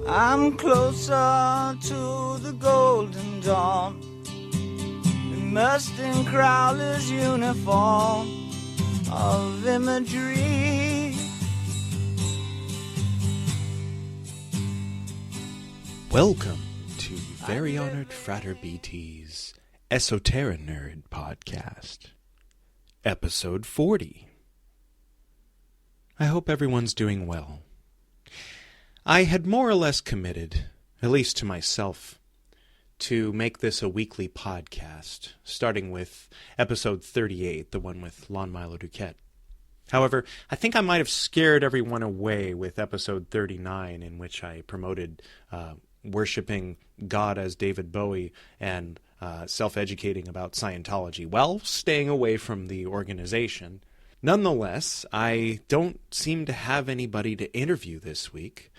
I'm closer to the golden dawn. Immersed in Crowler's uniform of imagery. Welcome to Very Honored Frater BT's Esoterinerd podcast, episode 40. I hope everyone's doing well. I had more or less committed, at least to myself, to make this a weekly podcast, starting with episode 38, the one with Lon Milo Duquette. However, I think I might have scared everyone away with episode 39, in which I promoted worshiping God as David Bowie and self-educating about Scientology, while staying away from the organization. Nonetheless, I don't seem to have anybody to interview this week.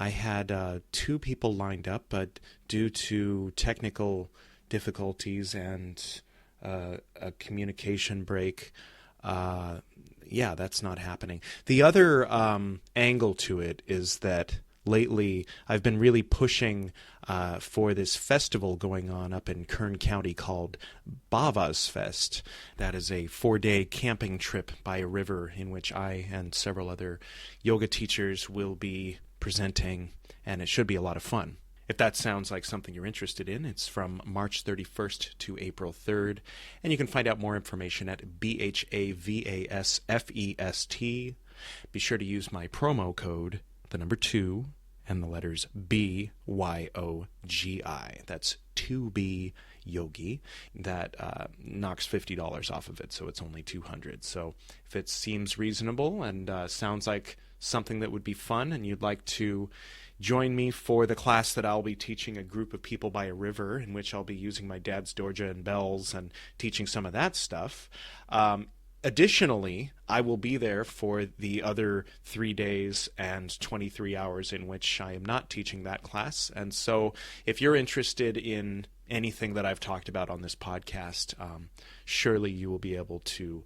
I had two people lined up, but due to technical difficulties and a communication break, that's not happening. The other angle to it is that lately I've been really pushing for this festival going on up in Kern County called Bhavasfest. That is a 4-day camping trip by a river in which I and several other yoga teachers will be presenting, and it should be a lot of fun. If that sounds like something you're interested in, it's from March 31st to April 3rd, and you can find out more information at BHAVASFEST. Be sure to use my promo code, the number 2, and the letters BYOGI. That's To Be Yogi. That knocks $50 off of it, so it's only $200. So if it seems reasonable and sounds like something that would be fun, and you'd like to join me for the class that I'll be teaching a group of people by a river, in which I'll be using my dad's dorja and bells and teaching some of that stuff. Additionally, I will be there for the other 3 days and 23 hours in which I am not teaching that class. And so if you're interested in anything that I've talked about on this podcast, surely you will be able to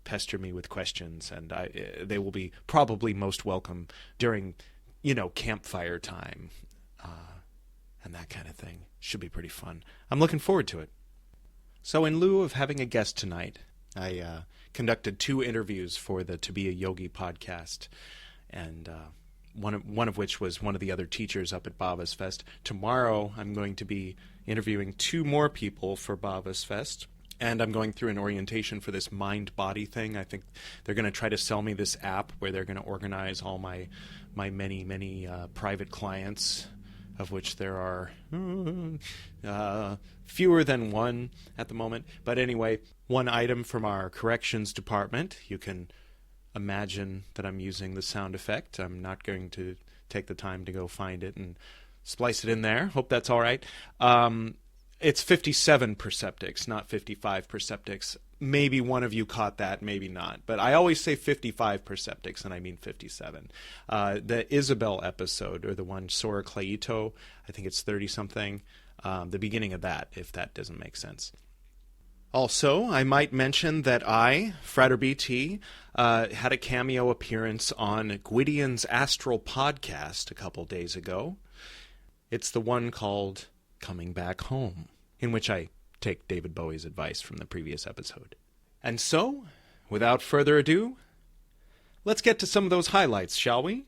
pester me with questions, and they will be probably most welcome during, campfire time and that kind of thing. Should be pretty fun. I'm looking forward to it. So in lieu of having a guest tonight, I conducted 2 interviews for the To Be A Yogi podcast, and one of which was one of the other teachers up at Bhavasfest. Tomorrow I'm going to be interviewing 2 more people for Bhavasfest, and I'm going through an orientation for this mind-body thing. I think they're going to try to sell me this app where they're going to organize all my many private clients, of which there are fewer than one at the moment. But anyway, one item from our corrections department. You can imagine that I'm using the sound effect. I'm not going to take the time to go find it and splice it in there. Hope that's all right. It's 57 perceptics, not 55 perceptics. Maybe one of you caught that, maybe not. But I always say 55 perceptics, and I mean 57. The Isabel episode, or the one Sora Claito, I think it's 30-something. The beginning of that, if that doesn't make sense. Also, I might mention that I, Frater BT, had a cameo appearance on Gwydion's Astral podcast a couple days ago. It's the one called Coming Back Home, in which I take David Bowie's advice from the previous episode. And so, without further ado, let's get to some of those highlights, shall we?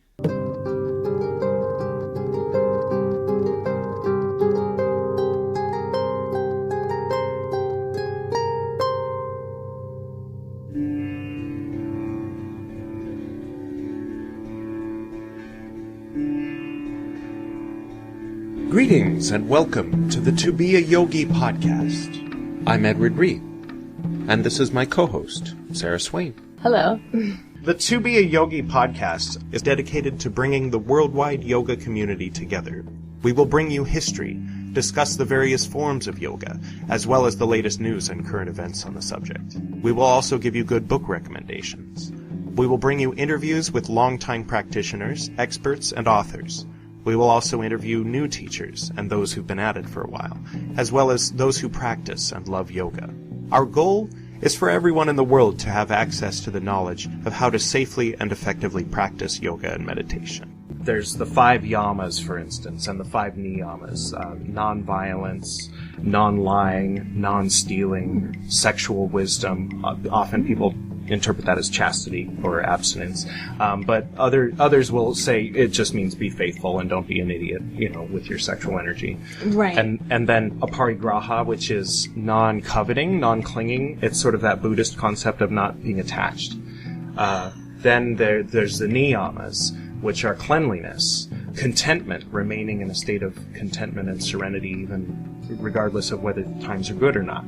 Greetings and welcome to the To Be A Yogi podcast. I'm Edward Reed, and this is my co-host, Sarah Swain. Hello. The To Be A Yogi podcast is dedicated to bringing the worldwide yoga community together. We will bring you history, discuss the various forms of yoga, as well as the latest news and current events on the subject. We will also give you good book recommendations. We will bring you interviews with longtime practitioners, experts, and authors. We will also interview new teachers and those who've been at it for a while, as well as those who practice and love yoga. Our goal is for everyone in the world to have access to the knowledge of how to safely and effectively practice yoga and meditation. there's the 5 yamas, for instance, and the 5 niyamas: non-violence, non-lying, non-stealing, sexual wisdom. Often people interpret that as chastity or abstinence, but others will say it just means be faithful and don't be an idiot, with your sexual energy. Right. And then aparigraha, which is non-coveting, non-clinging. It's sort of that Buddhist concept of not being attached. Then there's the niyamas, which are cleanliness, contentment, remaining in a state of contentment and serenity, even regardless of whether times are good or not.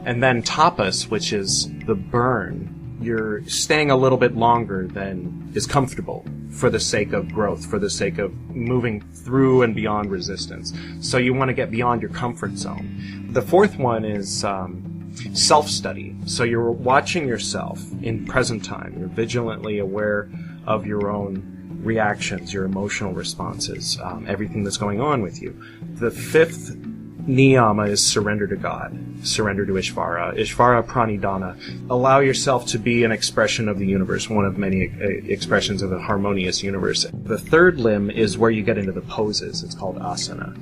And then tapas, which is the burn. You're staying a little bit longer than is comfortable for the sake of growth, for the sake of moving through and beyond resistance. So you want to get beyond your comfort zone. The fourth one is self-study. So you're watching yourself in present time. You're vigilantly aware of your own reactions, your emotional responses, everything that's going on with you. The fifth niyama is surrender to God, surrender to Ishvara. Ishvara pranidhana. Allow yourself to be an expression of the universe, one of many expressions of a harmonious universe. The third limb is where you get into the poses. It's called asana.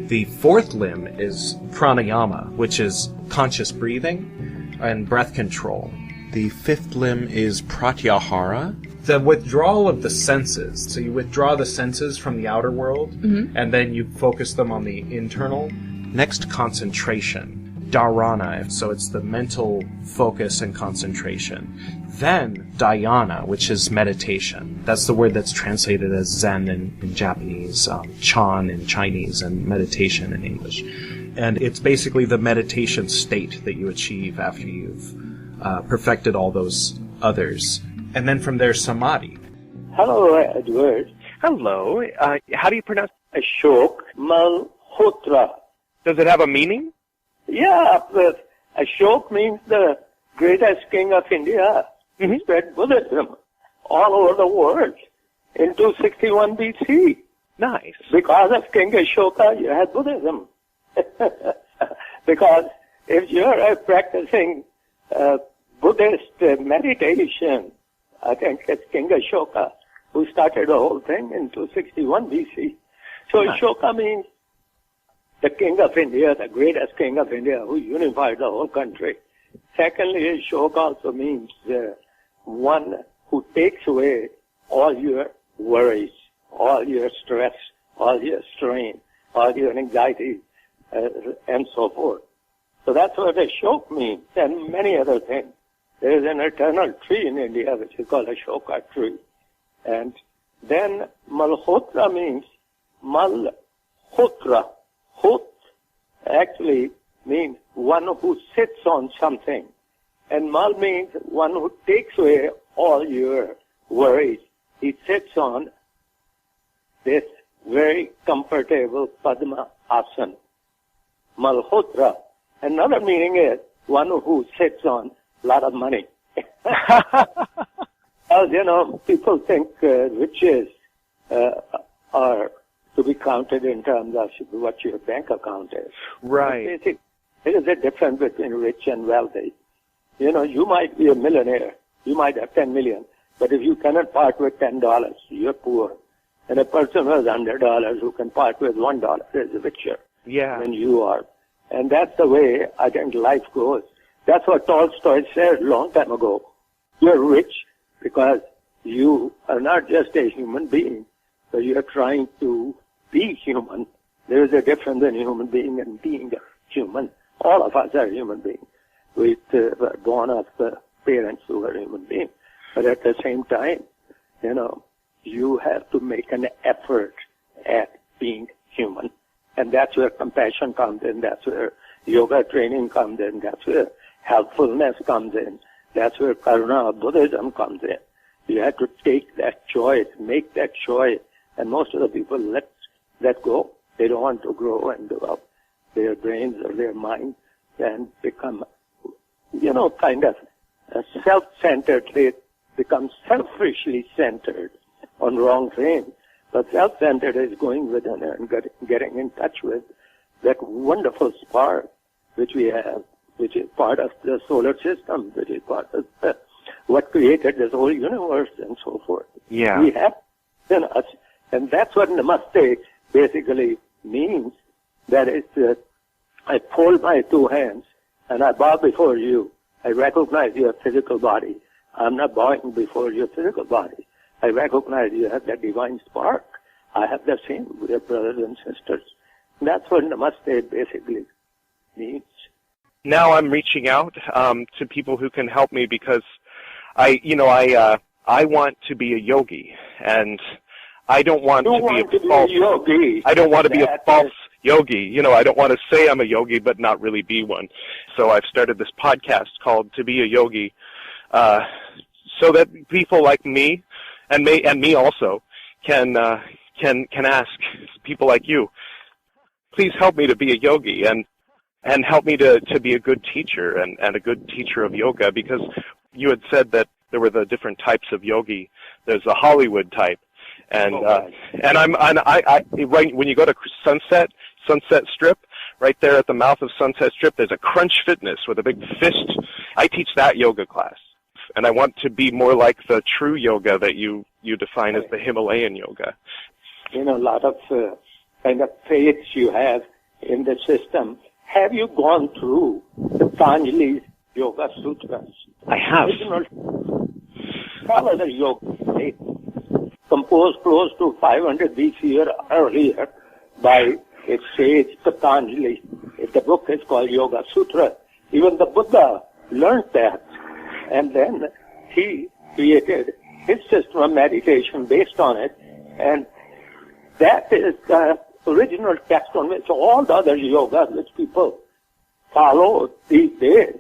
The fourth limb is pranayama, which is conscious breathing and breath control. The fifth limb is pratyahara, the withdrawal of the senses. So you withdraw the senses from the outer world, and then you focus them on the internal. Next, concentration, dharana, so it's the mental focus and concentration. Then, dhyana, which is meditation. That's the word that's translated as Zen in Japanese, Chan in Chinese, and meditation in English. And it's basically the meditation state that you achieve after you've perfected all those others. And then from there, samadhi. Hello, Edward. Hello. How do you pronounce Ashok Malhotra. Does it have a meaning? Yeah, but Ashok means the greatest king of India. He spread Buddhism all over the world in 261 BC. Nice. Because of King Ashoka, you had Buddhism. Because if you're practicing Buddhist meditation, I think it's King Ashoka who started the whole thing in 261 BC. So Ashoka means the king of India, the greatest king of India, who unified the whole country. Secondly, Ashoka also means one who takes away all your worries, all your stress, all your strain, all your anxiety, and so forth. So that's what Ashok means, and many other things. There is an eternal tree in India which is called Ashoka tree. And then Malhotra means Malhotra. Hot actually means one who sits on something. And Mal means one who takes away all your worries. He sits on this very comfortable Padma Asana. Malhotra. Another meaning is one who sits on a lot of money. Well, people think riches are to be counted in terms of what your bank account is. Right. There is a difference between rich and wealthy. You might be a millionaire. You might have 10 million. But if you cannot part with $10, you're poor. And a person who has $100 who can part with $1 is richer than you are. And that's the way I think life goes. That's what Tolstoy said a long time ago. You're rich because you are not just a human being, but you're trying to be human. There is a difference in human being and being human. All of us are human beings. We were born of the parents who are human beings. But at the same time, you have to make an effort at being human. And that's where compassion comes in. That's where yoga training comes in. That's where helpfulness comes in. That's where Karuna Buddhism comes in. You have to take that choice, make that choice. And most of the people let go. They don't want to grow and develop their brains or their mind and become, kind of self-centered. They become selfishly centered on wrong things. But self-centered is going within and getting in touch with that wonderful spark which we have, which is part of the solar system, which is part of what created this whole universe and so forth. Yeah. We have in us, And that's what namaste basically means. That is, I fold my two hands and I bow before you. I recognize your physical body. I'm not bowing before your physical body. I recognize you have that divine spark. I have the same with your brothers and sisters. That's what namaste basically means. Now I'm reaching out to people who can help me because I want to be a yogi, and I don't want to be a false yogi. I don't want to be a false yogi. I don't want to say I'm a yogi but not really be one. So I've started this podcast called To Be A Yogi, so that people like me and me also can ask people like you, please help me to be a yogi and help me to be a good teacher and a good teacher of yoga, because you had said that there were the different types of yogi. There's the Hollywood type, and I right when you go to Sunset Strip, right there at the mouth of Sunset Strip, there's a Crunch Fitness with a big fist. I teach that yoga class, and I want to be more like the true yoga that you define as the Himalayan yoga. A lot of kind of faiths you have in the system. Have you gone through the Patanjali's Yoga Sutras? I have. Follow the yoga faith, composed close to 500 BC or earlier by a sage Patanjali. The book is called Yoga Sutra. Even the Buddha learned that, and then he created his system of meditation based on it, and that is the original text on which all the other yogas which people follow these days.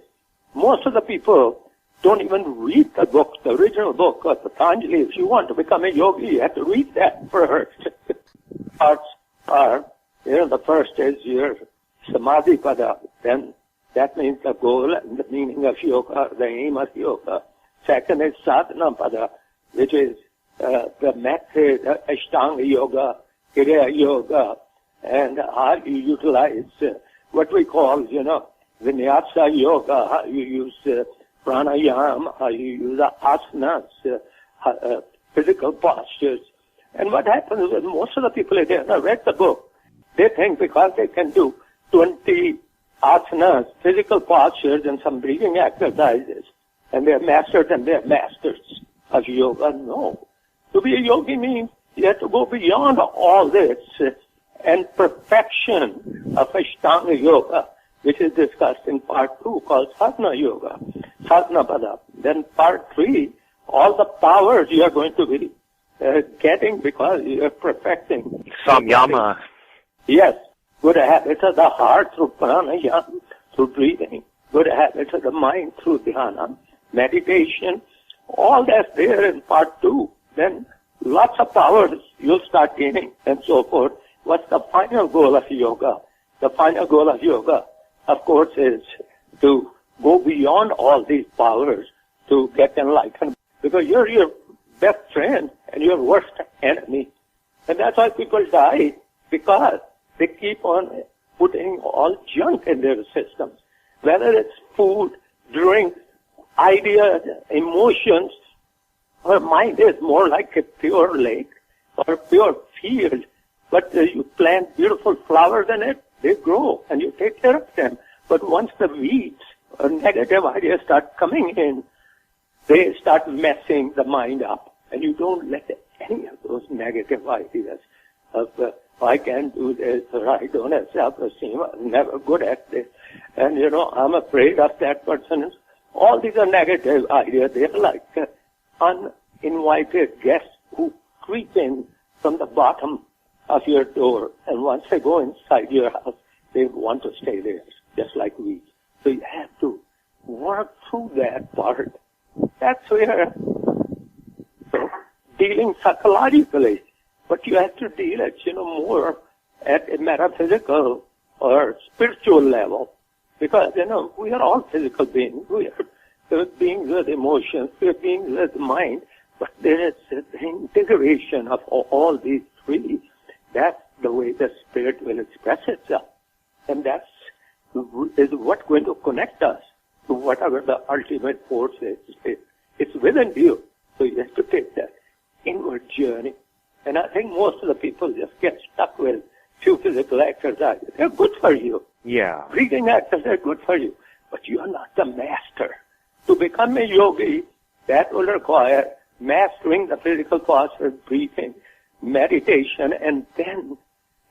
Most of the people don't even read the book, the original book of Patanjali. If you want to become a yogi, you have to read that first. Parts are, the first is your samadhi pada, then that means the goal and the meaning of yoga, the aim of yoga. Second is sadhana pada, which is the method, Ashtanga yoga, Kriya yoga, and how you utilize what we call, vinyasa yoga, how you use pranayama, how you use asanas, physical postures. And what happens is most of the people, they have read the book. They think because they can do 20 asanas, physical postures, and some breathing exercises, and they're masters of yoga. No. To be a yogi means you have to go beyond all this, and perfection of Ashtanga yoga, which is discussed in part 2, called sadhana yoga, sadhana pada. Then part 3, all the powers you are going to be getting because you are perfecting. Samyama. Yes. Good habits of the heart through pranayama, through breathing. Good habits of the mind through dhyana, meditation. All that's there in part 2. Then lots of powers you'll start gaining and so forth. What's the final goal of yoga? The final goal of yoga, of course, is to go beyond all these powers to get enlightened. Because you're your best friend and your worst enemy. And that's why people die, because they keep on putting all junk in their systems. Whether it's food, drink, ideas, emotions. Our mind is more like a pure lake or a pure field. But you plant beautiful flowers in it, they grow, and you take care of them. But once the weeds or negative ideas start coming in, they start messing the mind up. And you don't let any of those negative ideas of, I can't do this, or I don't have self-esteem, I'm never good at this, and I'm afraid of that person. All these are negative ideas. They're like uninvited guests who creep in from the bottom of your door, and once they go inside your house, they want to stay there, just like weeds. So you have to work through that part. That's where, dealing psychologically, but you have to deal it, more at a metaphysical or spiritual level, because, we are all physical beings. We are beings with emotions, we are beings with mind, but there is the integration of all these three. That's the way the spirit will express itself. And that's what's going to connect us to whatever the ultimate force is. It's within you. So you have to take that inward journey. And And I think most of the people just get stuck with few physical exercises. They're good for you. Yeah. Breathing exercises are good for you. But you are not the master. To become a yogi, that will require mastering the physical posture, breathing, meditation, and then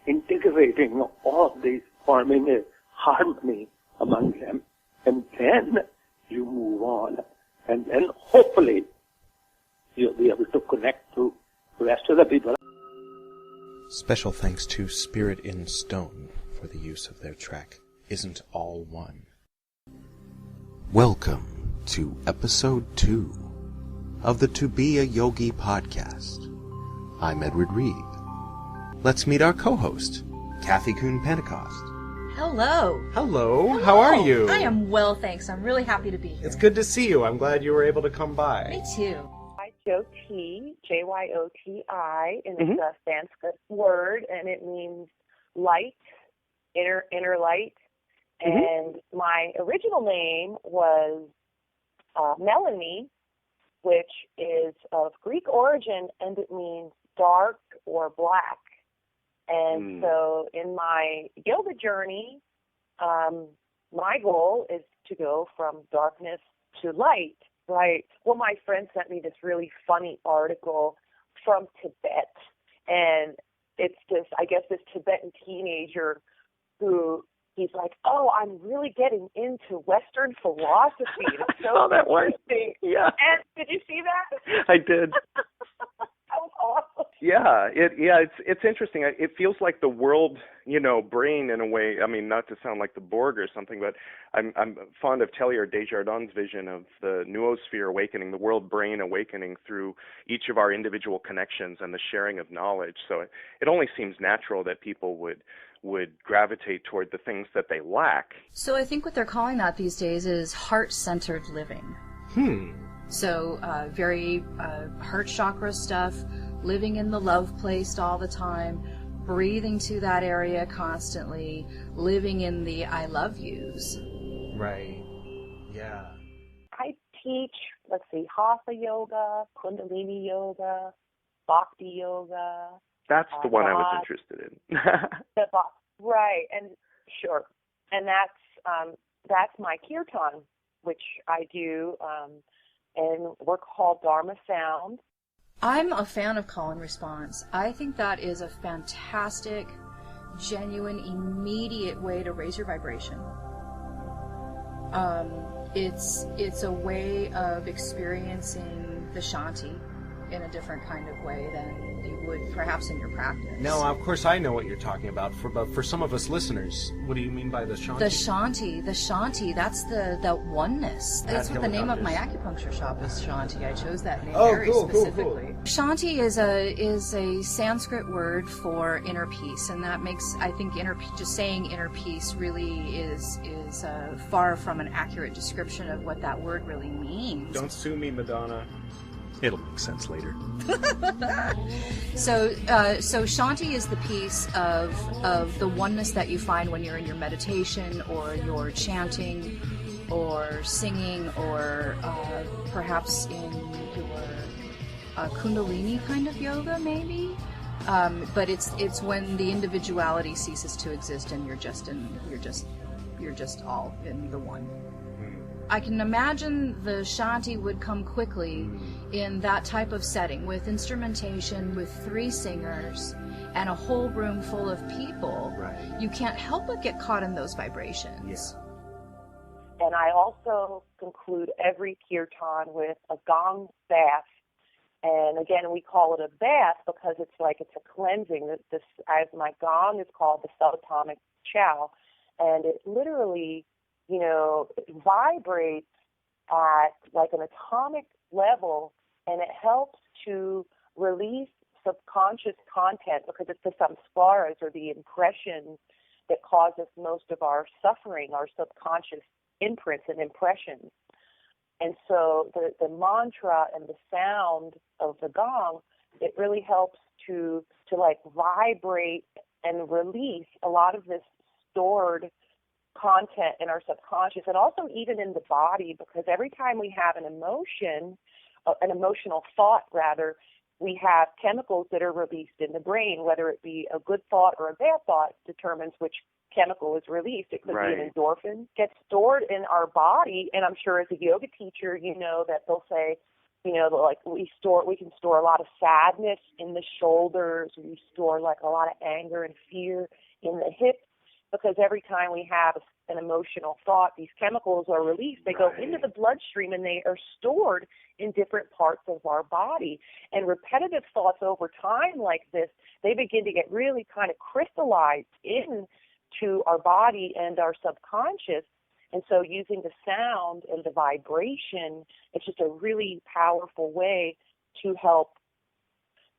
integrating all these, forming a harmony among them. And then you move on. And then hopefully you'll be able to connect to the rest of the people. Special thanks to Spirit in Stone for the use of their track, Isn't All One. Welcome to episode 2 of the To Be A Yogi podcast. I'm Edward Reed. Let's meet our co-host, Kathy Kuhn-Pentecost. Hello. Hello, how are you? I am well, thanks. I'm really happy to be here. It's good to see you. I'm glad you were able to come by. Me too. Jyoti, Jyoti, and it's a Sanskrit word, and it means light, inner light. And my original name was Melanie, which is of Greek origin, and it means dark or black. And so in my yoga journey, my goal is to go from darkness to light. Right. Well, my friend sent me this really funny article from Tibet, and it's this Tibetan teenager who he's like, oh, I'm really getting into Western philosophy. It's so that interesting. Yeah. And did you see that? I did. That was awesome. Yeah, it's interesting. It feels like the world, brain in a way. I mean, not to sound like the Borg or something, but I'm fond of Teilhard de Chardin's vision of the noosphere awakening, the world brain awakening through each of our individual connections and the sharing of knowledge. So it only seems natural that people would gravitate toward the things that they lack. So I think what they're calling that these days is heart-centered living. So very heart chakra stuff, living in the love place all the time, breathing to that area constantly, living in the I love yous. Right. Yeah. I teach, Hatha yoga, Kundalini yoga, Bhakti yoga. That's the one I was interested in. Right, and sure. And that's my kirtan, which I do, and we're called Dharma Sound. I'm a fan of call and response. I think that is a fantastic, genuine, immediate way to raise your vibration. It's a way of experiencing the Shanti in a different kind of way than you would perhaps in your practice. No, of course I know what you're talking about. But for some of us listeners, what do you mean by the Shanti? The Shanti, that's the oneness. That's what the name of my acupuncture shop is, Shanti. I chose that name very specifically. Cool. Shanti is a Sanskrit word for inner peace, and that makes, I think, just saying inner peace really is far from an accurate description of what that word really means. Don't sue me, Madonna. It'll make sense later. So Shanti is the peace of the oneness that you find when you're in your meditation or you're chanting or singing or perhaps in your Kundalini kind of yoga, maybe. But it's when the individuality ceases to exist and you're just all in the one. I can imagine the Shanti would come quickly in that type of setting with instrumentation, with 3 singers, and a whole room full of people. Right. You can't help but get caught in those vibrations. Yes. And I also conclude every kirtan with a gong bath. And again, we call it a bath because it's a cleansing. As my gong is called the subatomic chow, and it literally, it vibrates at an atomic level, and it helps to release subconscious content because it's the samskaras or the impressions that cause us most of our suffering, our subconscious imprints and impressions. And so the mantra and the sound of the gong, it really helps to vibrate and release a lot of this stored content in our subconscious, and also even in the body, because every time we have an emotional thought rather, we have chemicals that are released in the brain, whether it be a good thought or a bad thought determines which chemical is released. It could be an endorphin, gets stored in our body, and I'm sure as a yoga teacher, you know that they'll say, you know, like we can store a lot of sadness in the shoulders, we store like a lot of anger and fear in the hips, because every time we have an emotional thought, these chemicals are released. They go into the bloodstream and they are stored in different parts of our body. And repetitive thoughts over time like this, they begin to get really kind of crystallized into our body and our subconscious. And so using the sound and the vibration, it's just a really powerful way to help,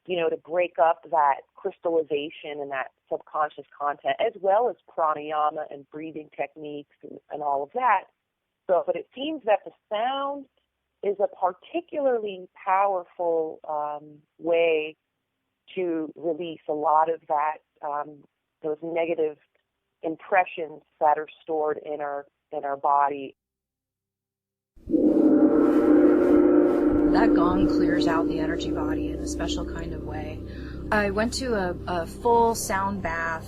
you know, to break up that crystallization and that subconscious content, as well as pranayama and breathing techniques and all of that. So, but it seems that the sound is a particularly powerful way to release a lot of that, those negative impressions that are stored in our body. That gong clears out the energy body in a special kind of way. I went to a full sound bath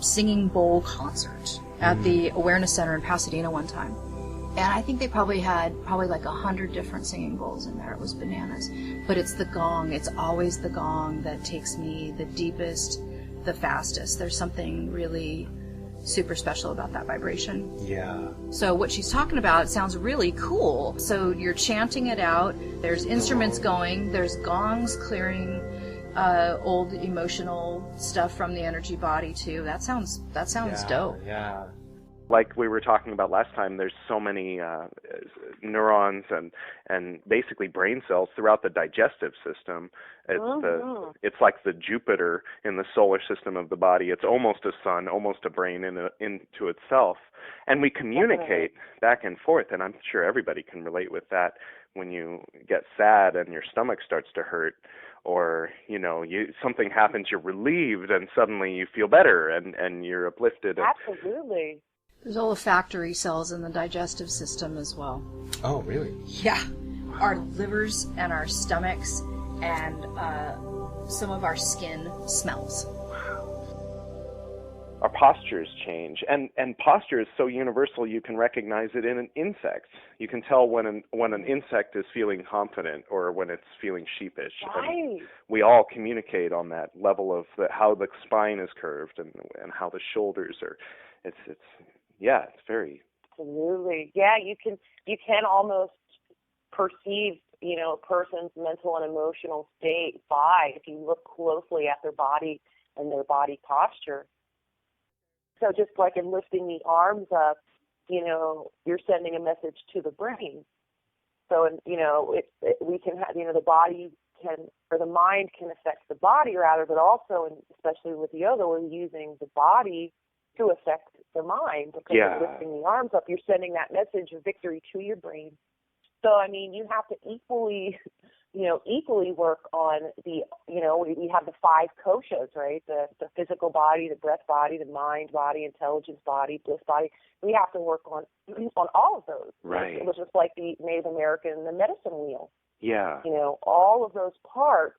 singing bowl concert at the Awareness Center in Pasadena one time. And I think they probably had like 100 different singing bowls in there. It was bananas. But it's the gong. It's always the gong that takes me the deepest, the fastest. There's something really super special about that vibration. Yeah. So what she's talking about sounds really cool. So you're chanting it out. There's instruments going. There's gongs clearing old emotional stuff from the energy body too. That sounds dope. Yeah. Like we were talking about last time, there's so many neurons and basically brain cells throughout the digestive system. It's like the Jupiter in the solar system of the body. It's almost a sun, almost a brain into itself. And we communicate back and forth, and I'm sure everybody can relate with that when you get sad and your stomach starts to hurt, or, you know, something happens, you're relieved, and suddenly you feel better and you're uplifted. Absolutely. There's olfactory cells in the digestive system as well. Oh, really? Yeah. Our livers and our stomachs and some of our skin smells. Our postures change, and posture is so universal you can recognize it in an insect. You can tell when an insect is feeling confident or when it's feeling sheepish. Right. And we all communicate on that level of how the spine is curved and how the shoulders are. It's very. Absolutely. Yeah, you can almost perceive, you know, a person's mental and emotional state if you look closely at their body and their body posture. So just like in lifting the arms up, you know, you're sending a message to the brain. So, you know, we can have, you know, the body can, or the mind can affect the body rather, but also, and especially with yoga, we're using the body to affect the mind, because you're lifting the arms up, you're sending that message of victory to your brain. So, I mean, you have to equally work on the, you know, we have the 5 koshas, right? The physical body, the breath body, the mind body, intelligence body, bliss body. We have to work on all of those. Right. It was just like the Native American, the medicine wheel. Yeah. You know, all of those parts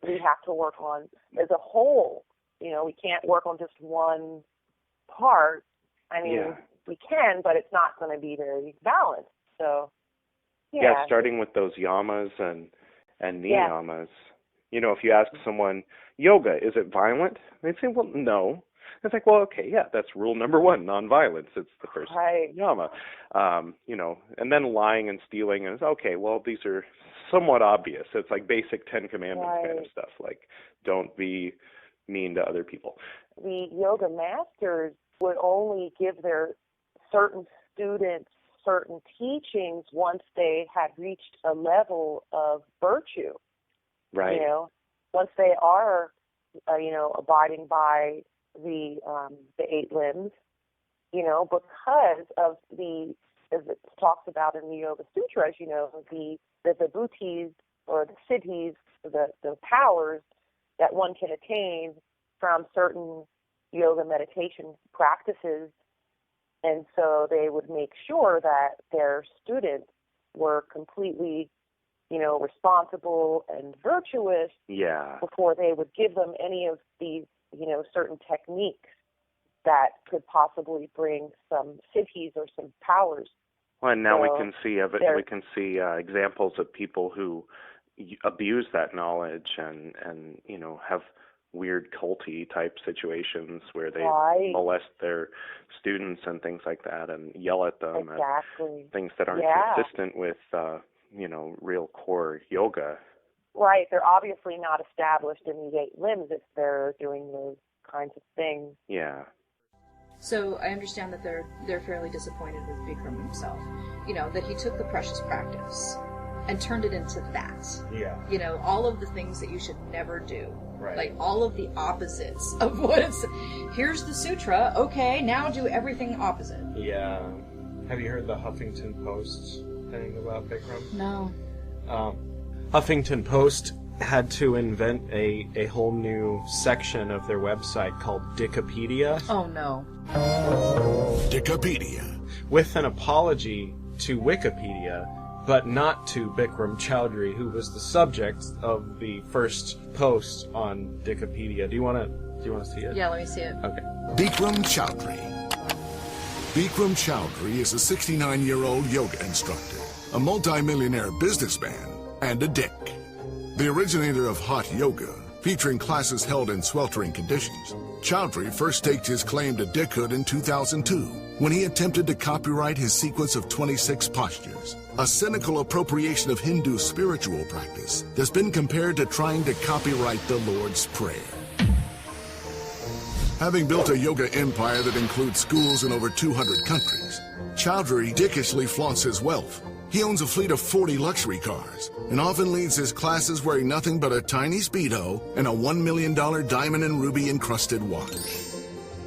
we have to work on as a whole. You know, we can't work on just one part. I mean, we can, but it's not going to be very balanced. So, starting with those yamas and niyamas. You know, if you ask someone, yoga, is it violent? They'd say, well, no. It's like, well, okay, that's rule number 1, nonviolence. It's the first yama. You know, and then lying and stealing is, okay, well, these are somewhat obvious. It's like basic 10 Commandments kind of stuff, like don't be mean to other people. The yoga masters would only give their certain students certain teachings once they had reached a level of virtue. Right. You know, once they are, you know, abiding by the 8 limbs, you know, because of the, as it talks about in the Yoga Sutras, you know, the vibhutis or the siddhis, the powers that one can attain from certain yoga meditation practices. And so they would make sure that their students were completely, responsible and virtuous before they would give them any of these, certain techniques that could possibly bring some siddhis or some powers. Well, and now we can see examples of people who abuse that knowledge and have weird culty type situations where they molest their students and things like that and yell at them and things that aren't consistent with real core yoga. Right. They're obviously not established in the 8 limbs if they're doing those kinds of things. Yeah. So I understand that they're fairly disappointed with Bikram himself. That he took the precious practice and turned it into that. Yeah. All of the things that you should never do. Right. Like all of the opposites of what it's. Here's the sutra. Okay, now do everything opposite. Yeah. Have you heard the Huffington Post thing about Bikram? No. Huffington Post had to invent a whole new section of their website called Dickopedia. Oh no. Dickopedia. With an apology to Wikipedia, but not to Bikram Choudhury, who was the subject of the first post on Dickopedia. Do you want to see it? Yeah, let me see it. Okay. Bikram Choudhury. Bikram Choudhury is a 69-year-old yoga instructor, a multi-millionaire businessman, and a dick. The originator of hot yoga, featuring classes held in sweltering conditions, Choudhury first staked his claim to dickhood in 2002 when he attempted to copyright his sequence of 26 postures, a cynical appropriation of Hindu spiritual practice that's been compared to trying to copyright the Lord's Prayer. Having built a yoga empire that includes schools in over 200 countries, Choudhury dickishly flaunts his wealth. He owns a fleet of 40 luxury cars and often leads his classes wearing nothing but a tiny Speedo and a $1 million diamond and ruby encrusted watch.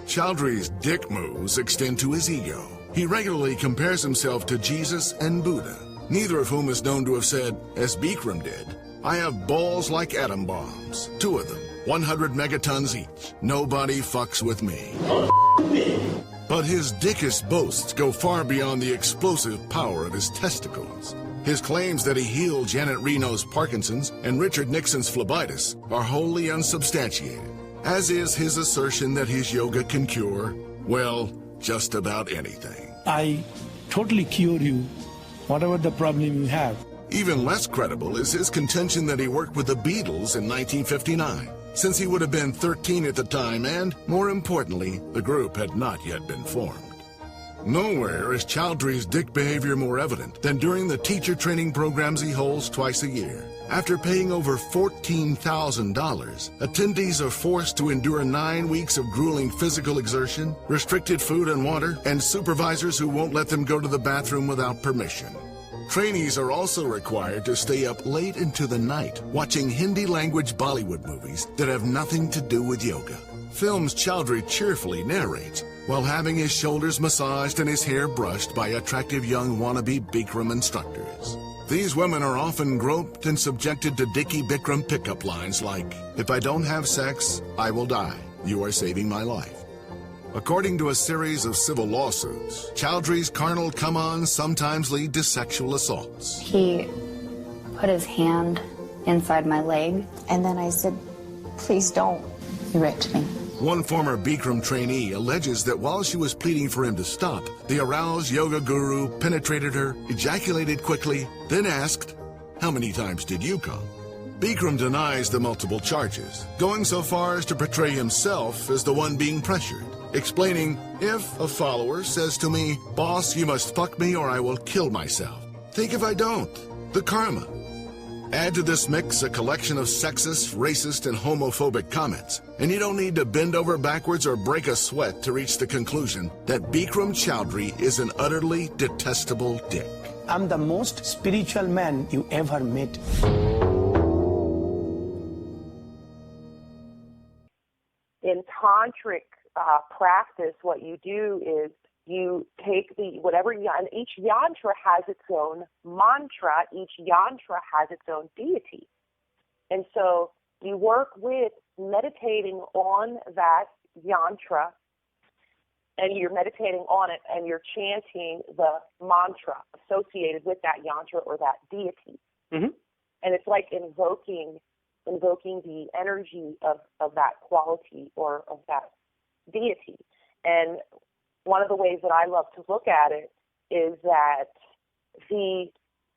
Choudhury's dick moves extend to his ego. He regularly compares himself to Jesus and Buddha, neither of whom is known to have said, as Bikram did, "I have balls like atom bombs, 2 of them, 100 megatons each. Nobody fucks with me." But his dickish boasts go far beyond the explosive power of his testicles. His claims that he healed Janet Reno's Parkinson's and Richard Nixon's phlebitis are wholly unsubstantiated, as is his assertion that his yoga can cure, well, just about anything. I totally cure you, whatever the problem you have. Even less credible is his contention that he worked with the Beatles in 1959, since he would have been 13 at the time and, more importantly, the group had not yet been formed. Nowhere is Choudhury's dick behavior more evident than during the teacher training programs he holds twice a year. After paying over $14,000, attendees are forced to endure 9 weeks of grueling physical exertion, restricted food and water, and supervisors who won't let them go to the bathroom without permission. Trainees are also required to stay up late into the night watching Hindi-language Bollywood movies that have nothing to do with yoga. Films Choudhury cheerfully narrates while having his shoulders massaged and his hair brushed by attractive young wannabe Bikram instructors. These women are often groped and subjected to Dickie Bikram pickup lines like, "If I don't have sex, I will die. You are saving my life." According to a series of civil lawsuits, Choudhury's carnal come-ons sometimes lead to sexual assaults. He put his hand inside my leg, and then I said, "Please don't." He raped me. One former Bikram trainee alleges that while she was pleading for him to stop, the aroused yoga guru penetrated her, ejaculated quickly, then asked, "How many times did you come?" Bikram denies the multiple charges, going so far as to portray himself as the one being pressured, explaining, "If a follower says to me, 'Boss, you must fuck me or I will kill myself,' think if I don't. The karma." Add to this mix a collection of sexist, racist, and homophobic comments, and you don't need to bend over backwards or break a sweat to reach the conclusion that Bikram Choudhury is an utterly detestable dick. I'm the most spiritual man you ever met. In tantric practice, what you do is you take and each yantra has its own mantra, each yantra has its own deity. And so you work with meditating on that yantra, and you're meditating on it, and you're chanting the mantra associated with that yantra or that deity. Mm-hmm. And it's like invoking the energy of that quality or of that deity. And one of the ways that I love to look at it is that and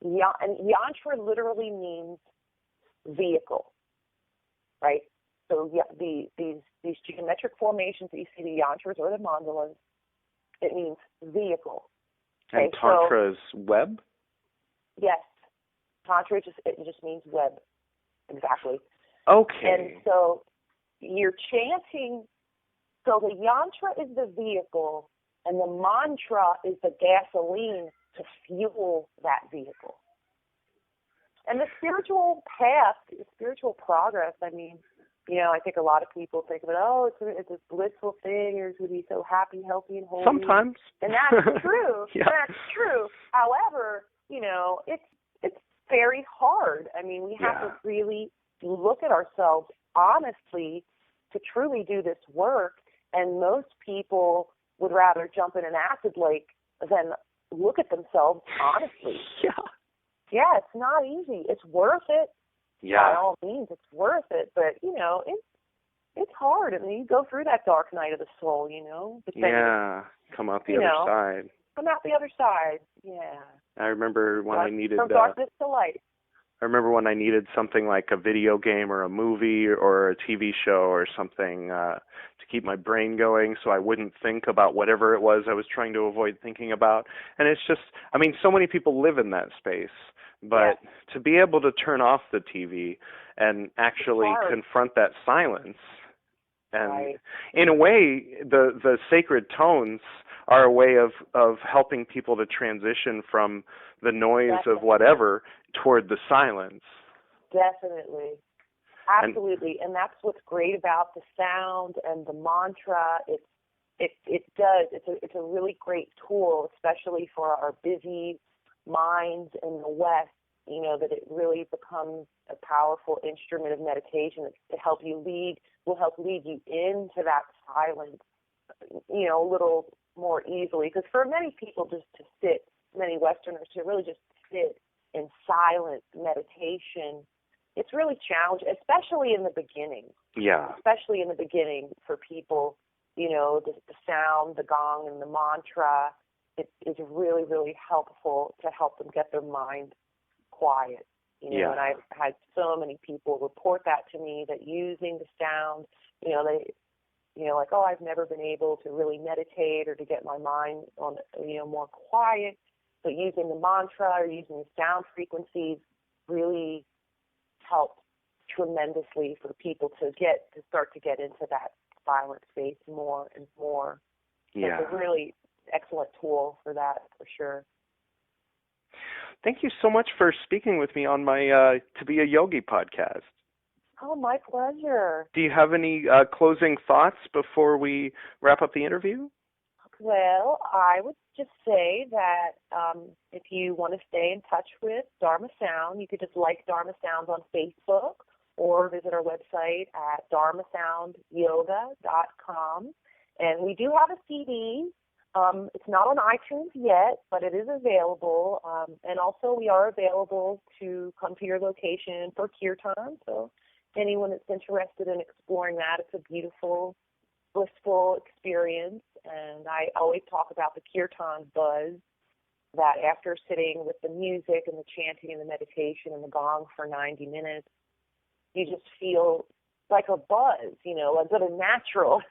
yantra literally means vehicle, right? So these geometric formations that you see, the yantras or the mandalas, it means vehicle. Okay, and tantra is web? Yes. Tantra just means web. Exactly. Okay. And so you're chanting, so the yantra is the vehicle and the mantra is the gasoline to fuel that vehicle. And the spiritual path, the spiritual progress, I mean, I think a lot of people think of it, it's a blissful thing, you're going to be so happy, healthy, and holy. Sometimes. And that's true. Yeah. That's true. However, it's very hard. I mean, we have to really look at ourselves honestly to truly do this work, and most people would rather jump in an acid lake than look at themselves honestly. Yeah, it's not easy. It's worth it. Yeah. By all means, it's worth it. But, it's hard. I mean, you go through that dark night of the soul, But then come out the other side. Come out the other side, yeah. I remember when I needed... From darkness to light. I remember when I needed something like a video game or a movie or a TV show or something to keep my brain going so I wouldn't think about whatever it was I was trying to avoid thinking about. And it's just, so many people live in that space. But to be able to turn off the TV and actually confront that silence, and in a way, the sacred tones are a way of helping people to transition from the noise of whatever toward the silence. Definitely. Absolutely. And that's what's great about the sound and the mantra. It's a really great tool, especially for our busy minds in the West, that it really becomes a powerful instrument of meditation to help you will help lead you into that silence, a little more easily. Because for many people, many Westerners, to really just sit in silent meditation, it's really challenging, especially in the beginning. Yeah. Especially in the beginning for people, the sound, the gong, and the mantra, it is really, really helpful to help them get their mind quiet. And I've had so many people report that to me, that using the sound, I've never been able to really meditate or to get my mind on, more quiet, but using the mantra or using the sound frequencies really helped tremendously for people to start to get into that silent space more and more. Yeah. It's a really excellent tool for that, for sure. Thank you so much for speaking with me on my To Be A Yogi podcast. Oh, my pleasure. Do you have any closing thoughts before we wrap up the interview? Well, I would just say that if you want to stay in touch with Dharma Sound, you could just like Dharma Sound on Facebook or visit our website at dharmasoundyoga.com. And we do have a CD. It's not on iTunes yet, but it is available. And also we are available to come to your location for kirtan. So anyone that's interested in exploring that, it's a beautiful, blissful experience. And I always talk about the kirtan buzz, that after sitting with the music and the chanting and the meditation and the gong for 90 minutes, you just feel like a buzz, but a natural.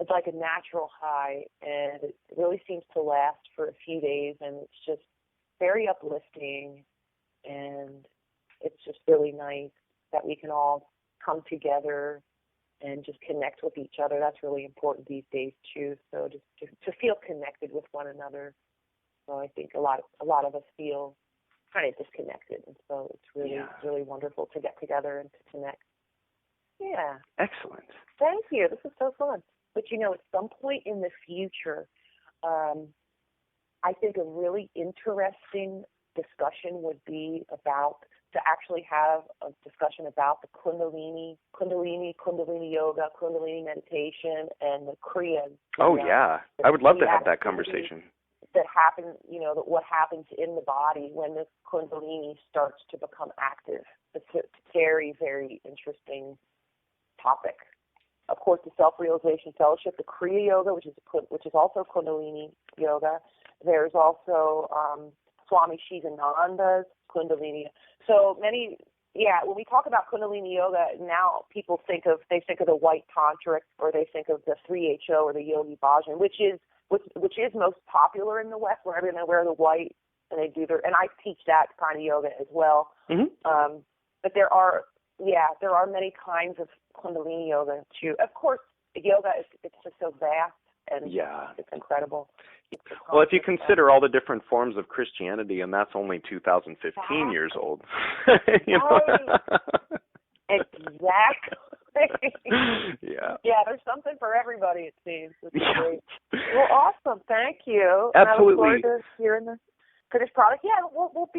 It's like a natural high, and it really seems to last for a few days, and it's just very uplifting, and it's just really nice that we can all come together and just connect with each other. That's really important these days too. So just to feel connected with one another. So I think a lot of us feel kind of disconnected, and so it's really wonderful to get together and to connect. Yeah. Excellent. Thank you. This is so fun. But at some point in the future, I think a really interesting discussion would be to actually have a discussion about the Kundalini yoga, Kundalini meditation, and the Kriyas. Oh, yeah. I would love to have that conversation. that happen, that what happens in the body when the Kundalini starts to become active. It's a very, very interesting topic. Of course, the Self-Realization Fellowship, the Kriya Yoga, which is also Kundalini Yoga. There's also Swami Shivananda's Kundalini. So many, when we talk about Kundalini Yoga, now people think of the white tantric, or they think of the 3HO or the Yogi Bhajan, which is most popular in the West, where everyone wear the white and they do and I teach that kind of yoga as well. Mm-hmm. But there are many kinds of Kundalini yoga too. Of course, yoga it's just so vast and it's incredible. Well, if you consider all the different forms of Christianity, and that's only 2015 years old. Exactly. Yeah, there's something for everybody, it seems. Great. Well, awesome. Thank you. Absolutely. And I look forward to hearing the finished product. Yeah, we'll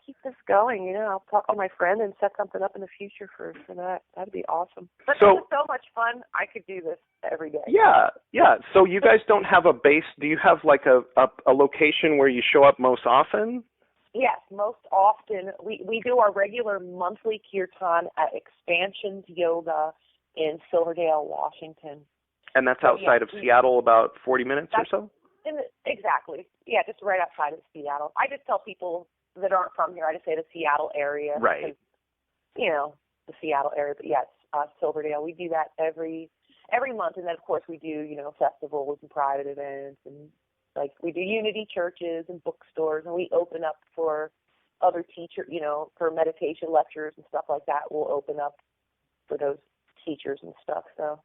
keep this going. I'll talk to my friend and set something up in the future for that. That'd be awesome. But this is so much fun. I could do this every day. Yeah. So you guys don't have a base? Do you have like a location where you show up most often? Yes, most often. We do our regular monthly kirtan at Expansions Yoga in Silverdale, Washington. And that's outside of Seattle, about 40 minutes or so? Exactly. Yeah, just right outside of Seattle. I just tell people that aren't from here, I just say the Seattle area. Right. Because, the Seattle area. But yes, Silverdale. We do that every month. And then, of course, we do, festivals and private events, and like we do unity churches and bookstores, and we open up for other teachers, for meditation lectures and stuff like that. We'll open up for those teachers and stuff. So.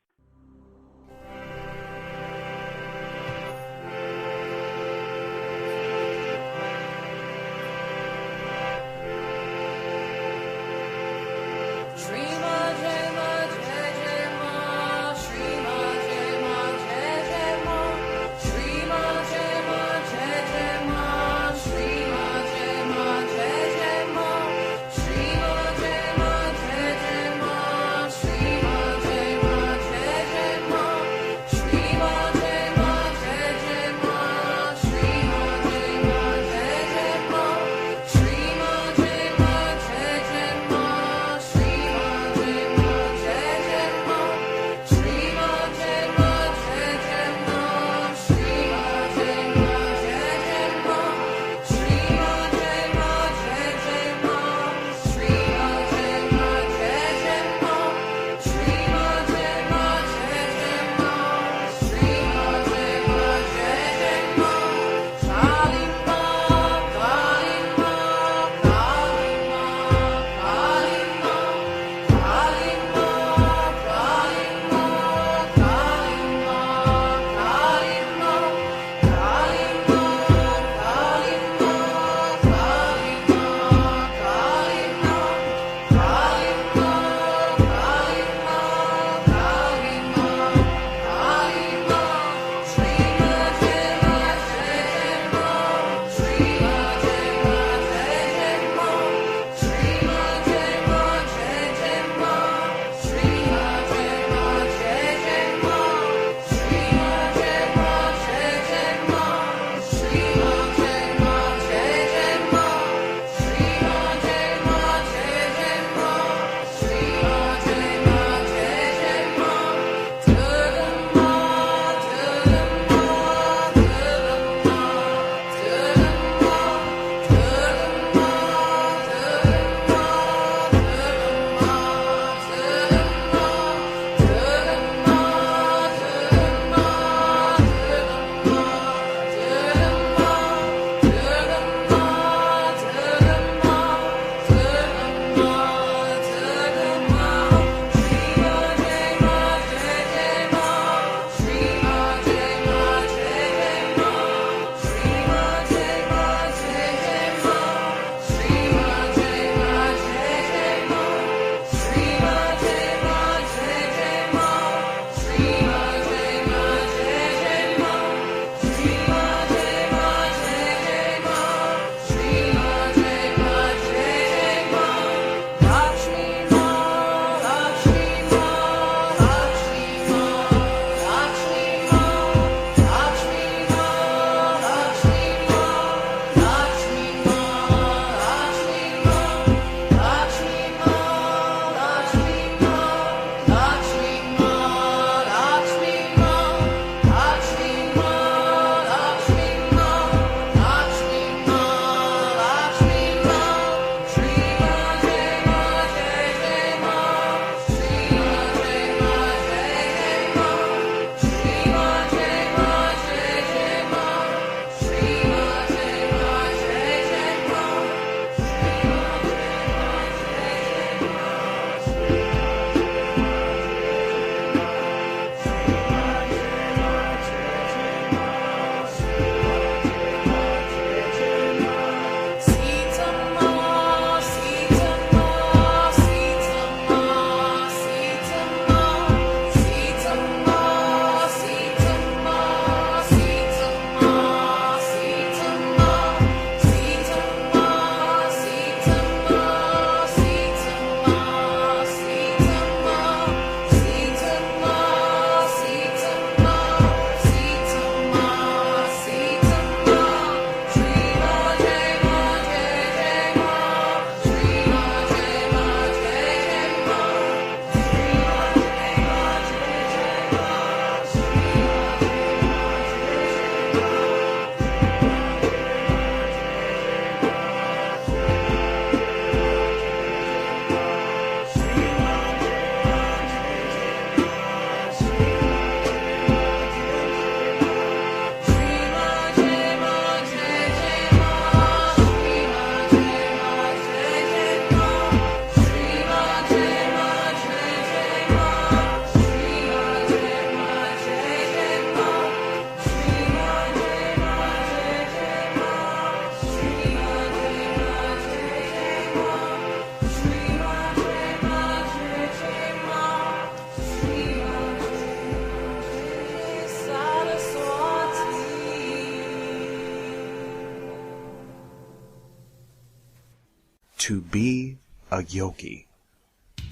To Be a Yogi,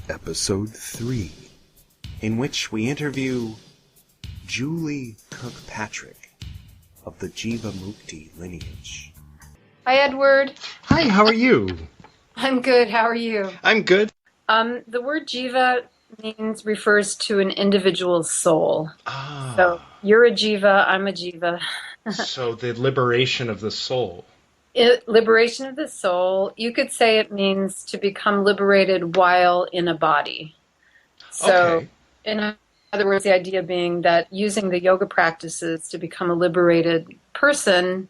Episode 3, in which we interview Julie Kirkpatrick of the Jiva Mukti lineage. Hi, Edward. Hi, how are you? I'm good. How are you? I'm good. The word jiva refers to an individual's soul. Ah. So you're a jiva, I'm a jiva. So the liberation of the soul. Liberation of the soul, you could say it means to become liberated while in a body. So, Okay. in other words, the idea being that using the yoga practices to become a liberated person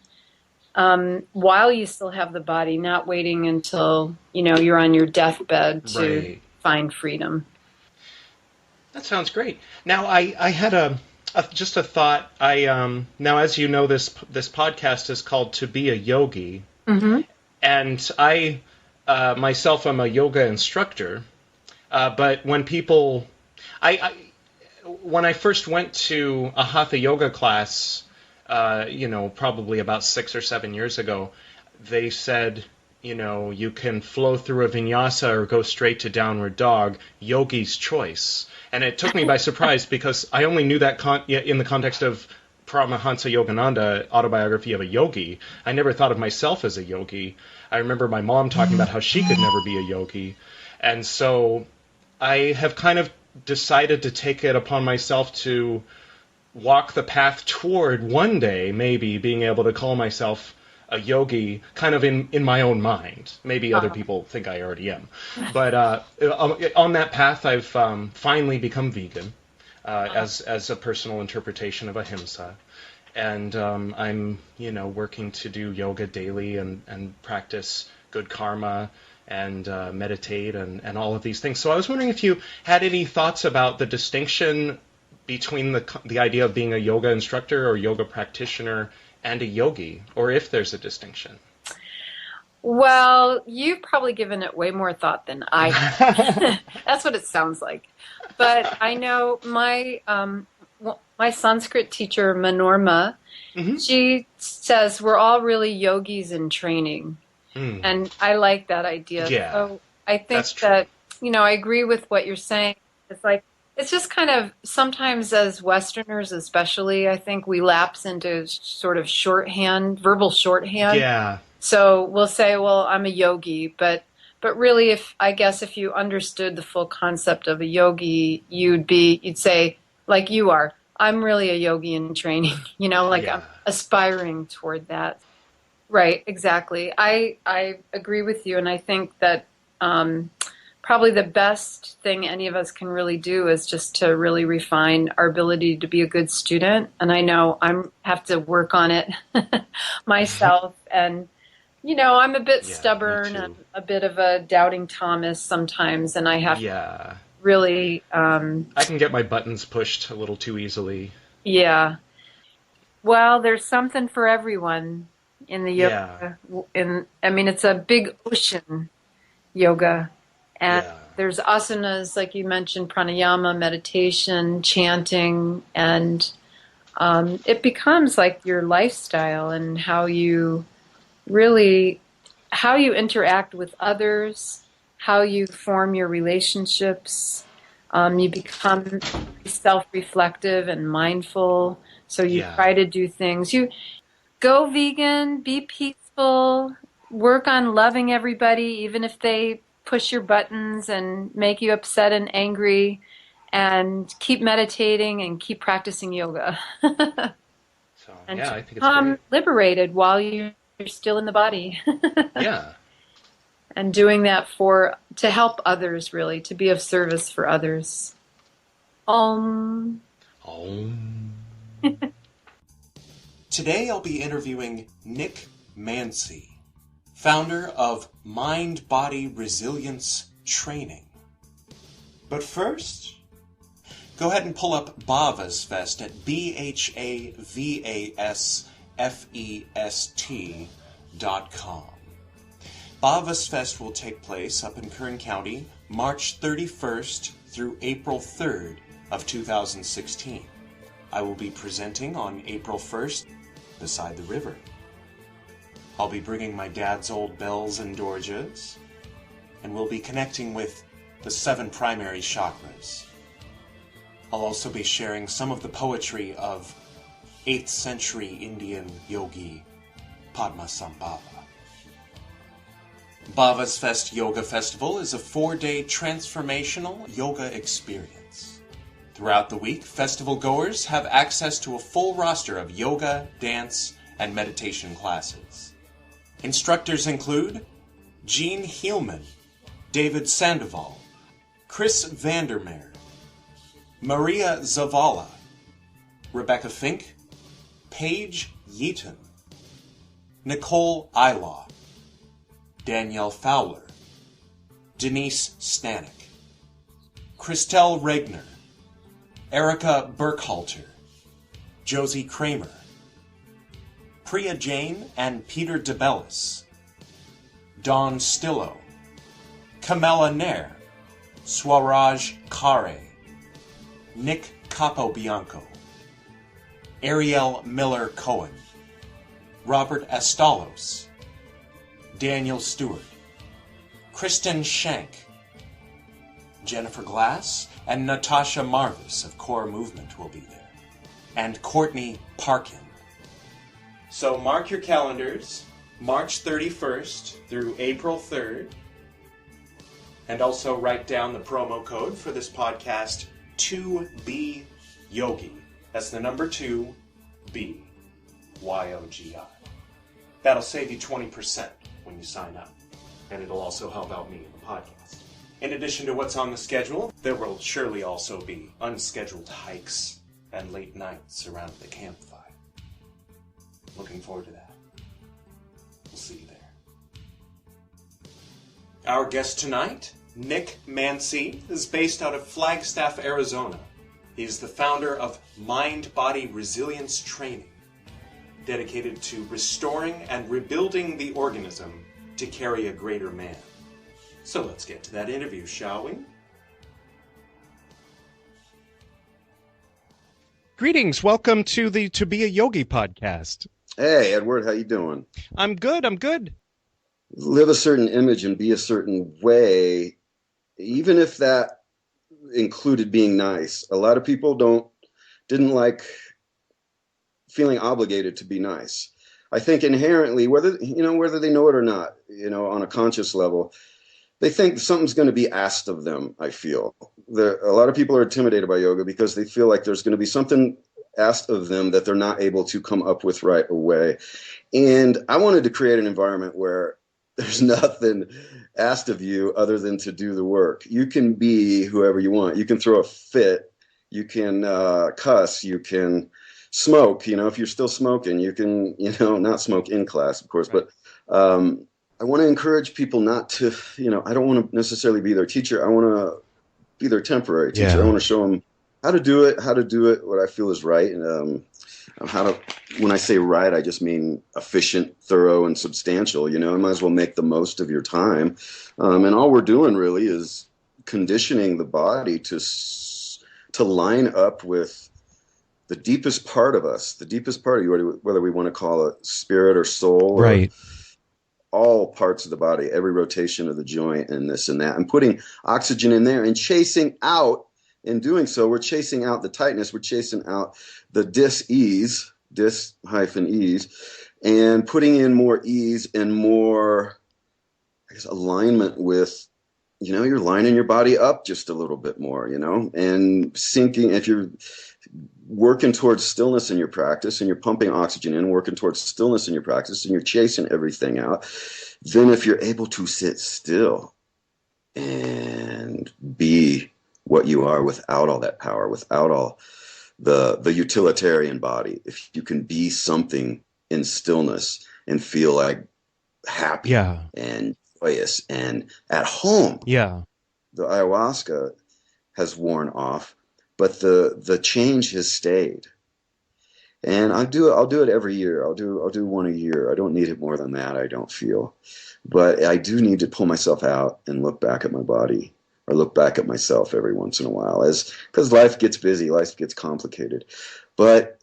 while you still have the body, not waiting until, you're on your deathbed to find freedom. That sounds great. Now, I had just a thought. Now, as you know, this podcast is called To Be a Yogi, and I myself am a yoga instructor. But when people, when I first went to a hatha yoga class, probably about 6 or 7 years ago, they said, you can flow through a vinyasa or go straight to downward dog, yogi's choice. And it took me by surprise because I only knew that in the context of Paramahansa Yogananda, Autobiography of a Yogi. I never thought of myself as a yogi. I remember my mom talking about how she could never be a yogi. And so I have kind of decided to take it upon myself to walk the path toward one day maybe being able to call myself a yogi, kind of in my own mind. Maybe other people think I already am. But on that path, I've finally become vegan as a personal interpretation of ahimsa. And I'm, working to do yoga daily and practice good karma and meditate and all of these things. So I was wondering if you had any thoughts about the distinction between the idea of being a yoga instructor or yoga practitioner and a yogi, or if there's a distinction. Well, you've probably given it way more thought than I have. That's what it sounds like. But I know my Sanskrit teacher, Manorma, she says we're all really yogis in training. And I like that idea. Yeah, so I think that, I agree with what you're saying. It's just kind of, sometimes as Westerners especially, I think we lapse into sort of shorthand, verbal shorthand. Yeah. So we'll say, well, I'm a yogi, but really if you understood the full concept of a yogi, you'd say, like you are, I'm really a yogi in training, I'm aspiring toward that. Right, exactly. I agree with you, and I think that probably the best thing any of us can really do is just to really refine our ability to be a good student. And I know I have to work on it myself. And, I'm a bit stubborn and a bit of a doubting Thomas sometimes. And I have to really... I can get my buttons pushed a little too easily. Yeah. Well, there's something for everyone in the yoga. It's a big ocean, yoga. And there's asanas, like you mentioned, pranayama, meditation, chanting, and it becomes like your lifestyle and how you interact with others, how you form your relationships. You become self-reflective and mindful, so you try to do things. You go vegan, be peaceful, work on loving everybody, even if they push your buttons and make you upset and angry, and keep meditating and keep practicing yoga. I think it's great. Liberated while you're still in the body. Yeah. And doing that to help others, really, to be of service for others. Om. Today I'll be interviewing Nick Mancy, founder of Mind Body Resilience Training. But first, go ahead and pull up Bhavasfest at BHAVASFEST.com. Bhavasfest will take place up in Kern County, March 31st through April 3rd of 2016. I will be presenting on April 1st beside the river. I'll be bringing my dad's old bells and dorjas, and we'll be connecting with the 7 primary chakras. I'll also be sharing some of the poetry of 8th century Indian yogi Padmasambhava. Bhavasfest Yoga Festival is a 4-day transformational yoga experience. Throughout the week, festival goers have access to a full roster of yoga, dance, and meditation classes. Instructors include Jean Heilman, David Sandoval, Chris Vandermeer, Maria Zavala, Rebecca Fink, Paige Yeaton, Nicole Ilaw, Danielle Fowler, Denise Stanek, Christelle Regner, Erica Burkhalter, Josie Kramer, Priya Jain and Peter DeBellis, Dawn Stillo, Kamala Nair, Swaraj Kare, Nick Capobianco, Ariel Miller-Cohen, Robert Astalos, Daniel Stewart, Kristen Shank, Jennifer Glass, and Natasha Marvis of Core Movement will be there, and Courtney Parkin. So mark your calendars, March 31st through April 3rd, and also write down the promo code for this podcast, To Be Yogi. That's the number 2, B, Y-O-G-I. That'll save you 20% when you sign up, and it'll also help out me in the podcast. In addition to what's on the schedule, there will surely also be unscheduled hikes and late nights around the campfire. Looking forward to that. We'll see you there. Our guest tonight, Nick Mancy, is based out of Flagstaff, Arizona. He's the founder of Mind-Body Resilience Training, dedicated to restoring and rebuilding the organism to carry a greater man. So let's get to that interview, shall we? Greetings. Welcome to the To Be a Yogi podcast. Hey, Edward, how you doing? I'm good. Live a certain image and be a certain way, even if that included being nice. A lot of people didn't like feeling obligated to be nice. I think inherently, whether they know it or not, on a conscious level, they think something's going to be asked of them, I feel. A lot of people are intimidated by yoga because they feel like there's going to be something asked of them that they're not able to come up with right away. And I wanted to create an environment where there's nothing asked of you other than to do the work. You can be whoever you want. You can throw a fit. You can cuss. You can smoke. If you're still smoking, you can, not smoke in class, of course. But I want to encourage people not to, I don't want to necessarily be their teacher. I want to be their temporary teacher. Yeah. I want to show them how to do it, what I feel is right. And when I say right, I just mean efficient, thorough, and substantial. I might as well make the most of your time. And all we're doing really is conditioning the body to line up with the deepest part of us, the deepest part of you, whether we want to call it spirit or soul, right? Or all parts of the body, every rotation of the joint and this and that, and putting oxygen in there and chasing out. In doing so, we're chasing out the tightness, we're chasing out the dis-ease, and putting in more ease and more, alignment with, you're lining your body up just a little bit more, and sinking. If you're working towards stillness in your practice and you're pumping oxygen in, working towards stillness in your practice, and you're chasing everything out, then if you're able to sit still and be what you are without all that power, without all the utilitarian body, if you can be something in stillness and feel like happy and joyous and at home. Yeah. The ayahuasca has worn off, but the change has stayed. And I'll do it every year. I'll do one a year. I don't need it more than that, I don't feel. But I do need to pull myself out and look back at my body, or look back at myself every once in a while, because life gets busy, life gets complicated. But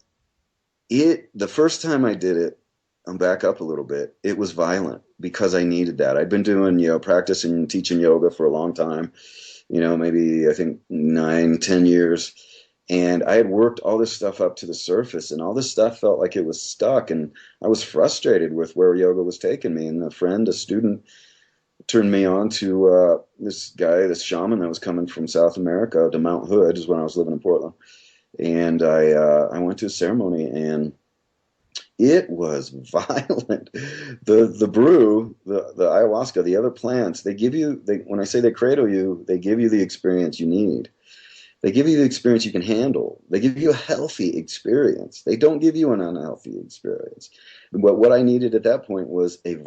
the first time I did it, I'm back up a little bit, it was violent, because I needed that. I'd been doing, practicing and teaching yoga for a long time, maybe I think 9-10 years. And I had worked all this stuff up to the surface, and all this stuff felt like it was stuck. And I was frustrated with where yoga was taking me. And a student, turned me on to this guy, this shaman that was coming from South America to Mount Hood, is when I was living in Portland. And I went to a ceremony, and it was violent. The brew, the ayahuasca, the other plants, when I say they cradle you, they give you the experience you need. They give you the experience you can handle. They give you a healthy experience. They don't give you an unhealthy experience. But what I needed at that point was it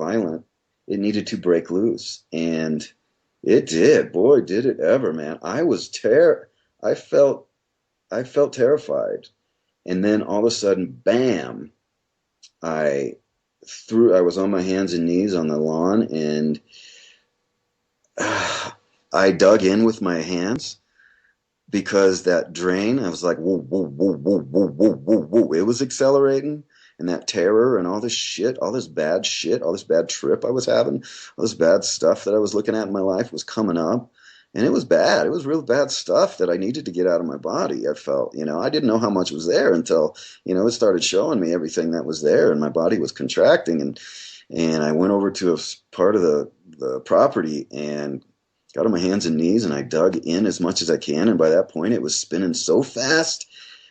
needed to break loose. And it did. Boy, did it ever, man. I felt terrified. And then all of a sudden, bam, I was on my hands and knees on the lawn, and I dug in with my hands. Because that drain, I was like, whoa, whoa, whoa, whoa, whoa, whoa, whoa, whoa. It was accelerating, and that terror and all this shit, all this bad shit, all this bad trip I was having, all this bad stuff that I was looking at in my life was coming up. And it was bad. It was real bad stuff that I needed to get out of my body. I felt, I didn't know how much was there until, it started showing me everything that was there, and my body was contracting. And I went over to a part of the property and got on my hands and knees, and I dug in as much as I can. And by that point, it was spinning so fast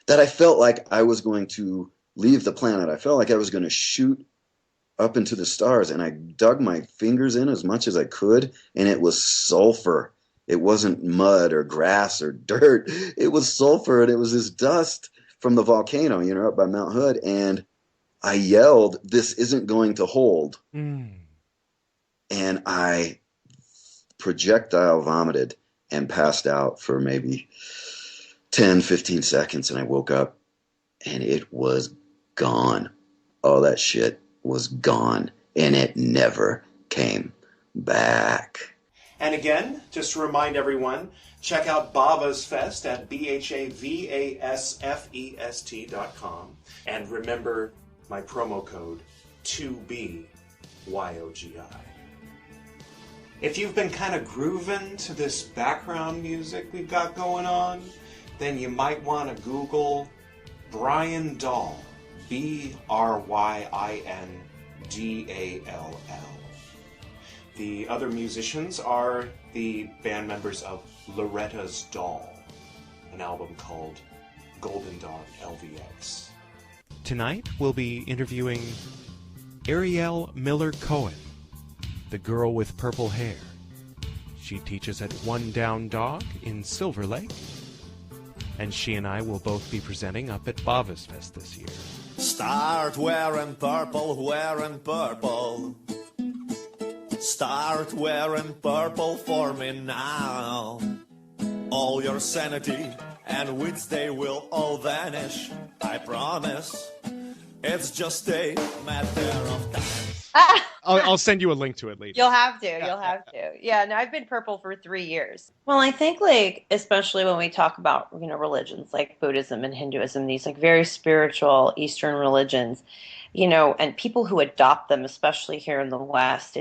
that I felt like I was going to leave the planet. I felt like I was going to shoot up into the stars. And I dug my fingers in as much as I could, and it was sulfur. It wasn't mud or grass or dirt. It was sulfur, and it was this dust from the volcano, up by Mount Hood. And I yelled, "This isn't going to hold." And I projectile vomited and passed out for maybe 10-15 seconds, and I woke up and it was gone. All that shit was gone, and it never came back. And again, just to remind everyone, check out Bhavasfest at BHAVASFEST.com, and remember my promo code, To Be YOGI. If you've been kind of grooving to this background music we've got going on, then you might want to Google Brian Dahl, BRYINDALL. The other musicians are the band members of Loretta's Doll, an album called Golden Dawn LVX. Tonight we'll be interviewing Ariel Miller Cohen, the girl with purple hair. She teaches at One Down Dog in Silver Lake, and she and I will both be presenting up at Bhavasfest this year. Start wearing purple, wearing purple. Start wearing purple for me now. All your sanity and wits, they will all vanish, I promise. It's just a matter of time. I'll send you a link to it later. You'll have to. Yeah, no, I've been purple for 3 years. Well, I think especially when we talk about, religions like Buddhism and Hinduism, these very spiritual Eastern religions, and people who adopt them, especially here in the West,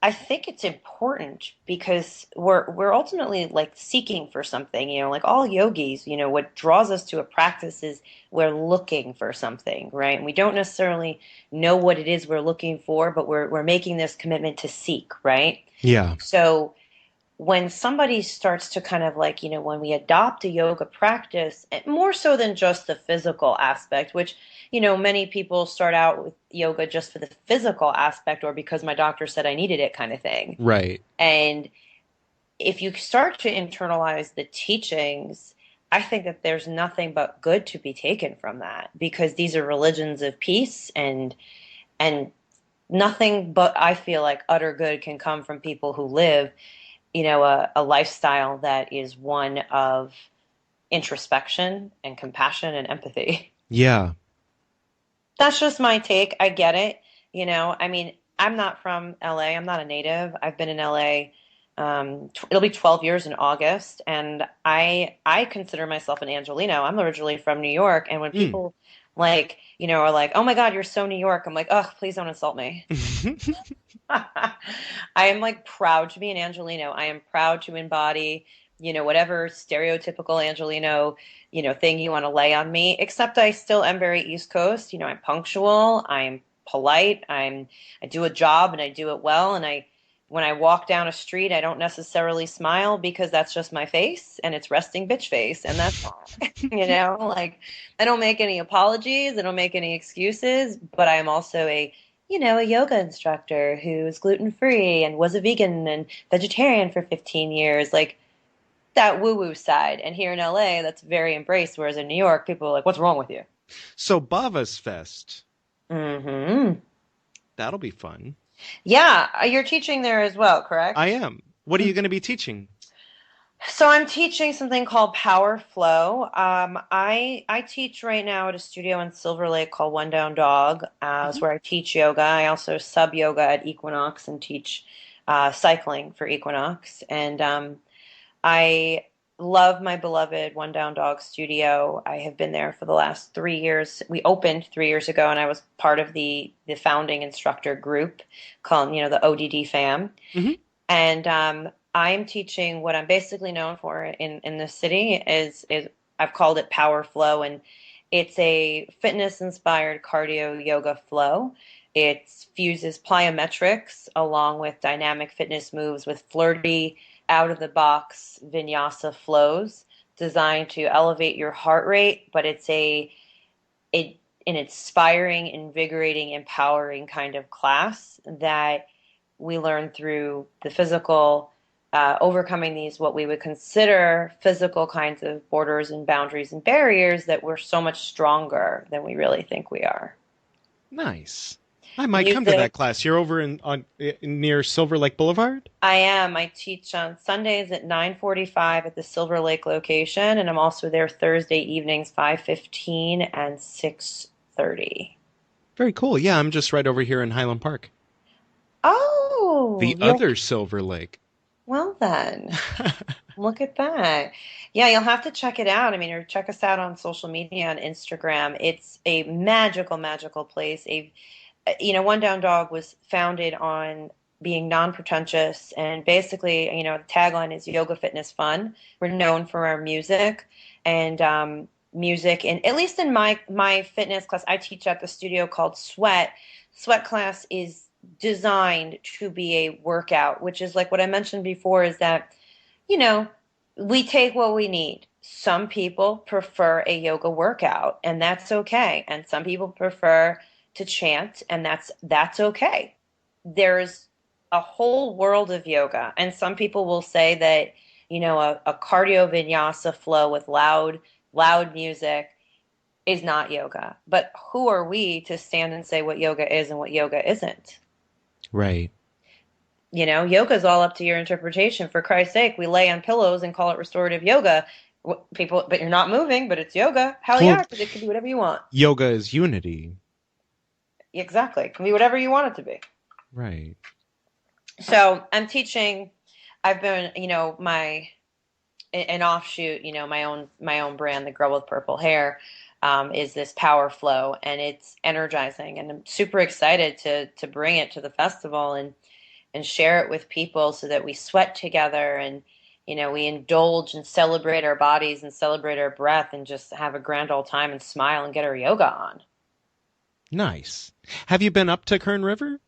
I think it's important because we're ultimately seeking for something, all yogis, what draws us to a practice is we're looking for something, right? And we don't necessarily know what it is we're looking for, but we're making this commitment to seek, right? Yeah. So when somebody starts to kind of when we adopt a yoga practice, more so than just the physical aspect, which, many people start out with yoga just for the physical aspect or because my doctor said I needed it kind of thing. Right. And if you start to internalize the teachings, I think that there's nothing but good to be taken from that, because these are religions of peace, and nothing but, I feel like, utter good can come from people who live a lifestyle that is one of introspection and compassion and empathy. Yeah. That's just my take. I get it. I'm not from LA. I'm not a native. I've been in LA. It'll be 12 years in August. And I consider myself an Angelino. I'm originally from New York. And when Like, or like, oh my God, you're so New York. I'm like, oh, please don't insult me. I am like proud to be an Angelino. I am proud to embody, whatever stereotypical Angelino, thing you want to lay on me, except I still am very East Coast. I'm punctual. I'm polite. I do a job and I do it well. And when I walk down a street, I don't necessarily smile because that's just my face and it's resting bitch face. And that's like I don't make any apologies. I don't make any excuses, but I'm also a yoga instructor who's gluten-free and was a vegan and vegetarian for 15 years, like that woo-woo side. And here in LA, that's very embraced, whereas in New York, people are like, what's wrong with you? So Bhavasfest. Mm-hmm. That'll be fun. Yeah, you're teaching there as well, correct? I am. What are you going to be teaching? So I'm teaching something called Power Flow. I teach right now at a studio in Silver Lake called One Down Dog. It's where I teach yoga. I also sub yoga at Equinox and teach cycling for Equinox. And I love my beloved One Down Dog studio. I have been there for the last 3 years. We opened 3 years ago, and I was part of the founding instructor group called, the ODD fam. Mm-hmm. And I'm teaching what I'm basically known for in the city is I've called it Power Flow, and it's a fitness-inspired cardio yoga flow. It fuses plyometrics along with dynamic fitness moves with flirty, out-of-the-box vinyasa flows designed to elevate your heart rate, but it's an inspiring, invigorating, empowering kind of class that we learn through the physical, overcoming these what we would consider physical kinds of borders and boundaries and barriers that we're so much stronger than we really think we are. Nice. I might come to that class. You're over near Silver Lake Boulevard? I am. I teach on Sundays at 9:45 at the Silver Lake location, and I'm also there Thursday evenings 5:15 and 6:30. Very cool. Yeah, I'm just right over here in Highland Park. Oh! The other Silver Lake. Well then, look at that. Yeah, you'll have to check it out. I mean, or check us out on social media on Instagram. It's a magical, magical place. One Down Dog was founded on being non-pretentious, and basically, the tagline is yoga, fitness, fun. We're known for our music and music, and at least in my fitness class, I teach at the studio called Sweat. Sweat class is designed to be a workout, which is like what I mentioned before, is that, we take what we need. Some people prefer a yoga workout, and that's okay. And some people prefer to chant, and that's okay. There's a whole world of yoga, and some people will say that, a cardio vinyasa flow with loud music is not yoga. But who are we to stand and say what yoga is and what yoga isn't? Right. Yoga is all up to your interpretation. For Christ's sake, we lay on pillows and call it restorative yoga. But you're not moving, but it's yoga. Hell yeah, because it can be whatever you want. Yoga is unity. Exactly. It can be whatever you want it to be. Right. So I'm teaching. I've been, an offshoot, my own brand, the Girl with Purple Hair, is this Power Flow, and it's energizing, and I'm super excited to bring it to the festival and share it with people so that we sweat together and we indulge and celebrate our bodies and celebrate our breath and just have a grand old time and smile and get our yoga on. Nice. Have you been up to Kern River?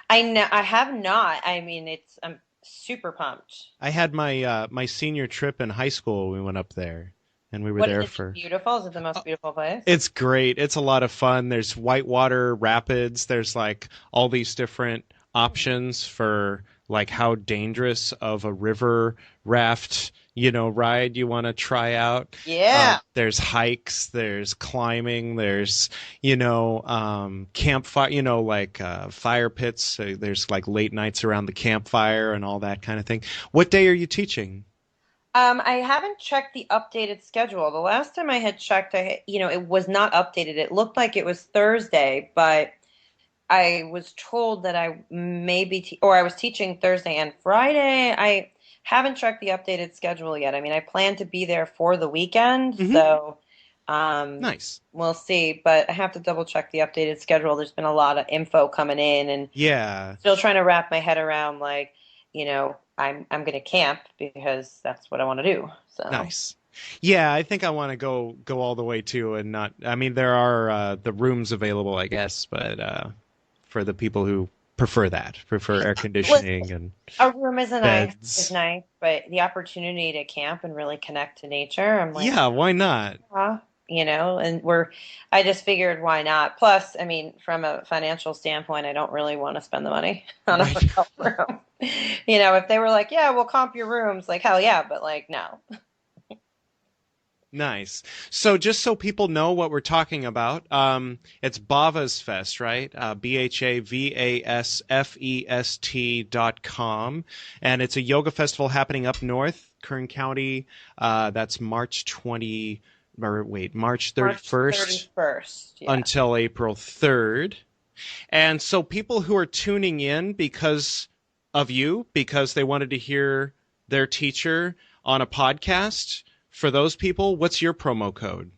I have not. I mean, I'm super pumped. I had my senior trip in high school. We went up there. And we were there for. Beautiful? Is it the most beautiful place? It's great. It's a lot of fun. There's whitewater rapids. There's like all these different options for like how dangerous of a river raft, ride you want to try out. Yeah. There's hikes. There's climbing. There's campfire. Fire pits. So there's like late nights around the campfire and all that kind of thing. What day are you teaching? I haven't checked the updated schedule. The last time I had checked, it was not updated. It looked like it was Thursday, but I was told that I may be, I was teaching Thursday and Friday. I haven't checked the updated schedule yet. I mean, I plan to be there for the weekend, so Nice. We'll see, but I have to double check the updated schedule. There's been a lot of info coming in, and Yeah. still trying to wrap my head around, like, I'm going to camp because that's what I want to do. So Nice. Yeah, I think I want to go all the way too, and not. I mean, there are the rooms available, I guess, but for the people who prefer air conditioning and a room is beds. nice, but the opportunity to camp and really connect to nature, I'm like, Yeah, why not? And I just figured, why not? Plus, I mean, from a financial standpoint, I don't really want to spend the money on a hotel room. If they were like, yeah, we'll comp your rooms, like, hell yeah, but like, no. Nice. So just so people know what we're talking about, it's Bhavasfest, right? BHAVASFEST.com. And it's a yoga festival happening up north, Kern County. That's March 31st. March 31st, yeah. Until April 3rd. And so people who are tuning in because of you, because they wanted to hear their teacher on a podcast, for those people, what's your promo code?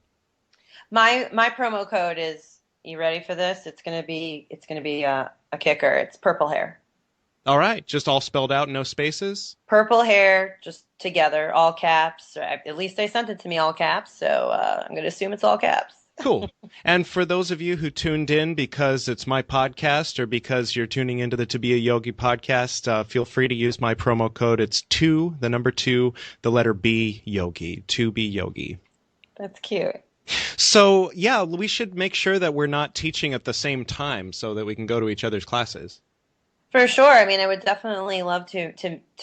My promo code is, you ready for this? It's gonna be a kicker. It's purple hair. All right, just all spelled out, no spaces? Purple hair, just together, all caps. Or at least they sent it to me all caps, so I'm gonna assume it's all caps. Cool. And for those of you who tuned in because it's my podcast or because you're tuning into the To Be A Yogi podcast, feel free to use my promo code. It's 2, the number 2, the letter B, Yogi. To Be Yogi. That's cute. So, yeah, we should make sure that we're not teaching at the same time so that we can go to each other's classes. For sure. I mean, I would definitely love to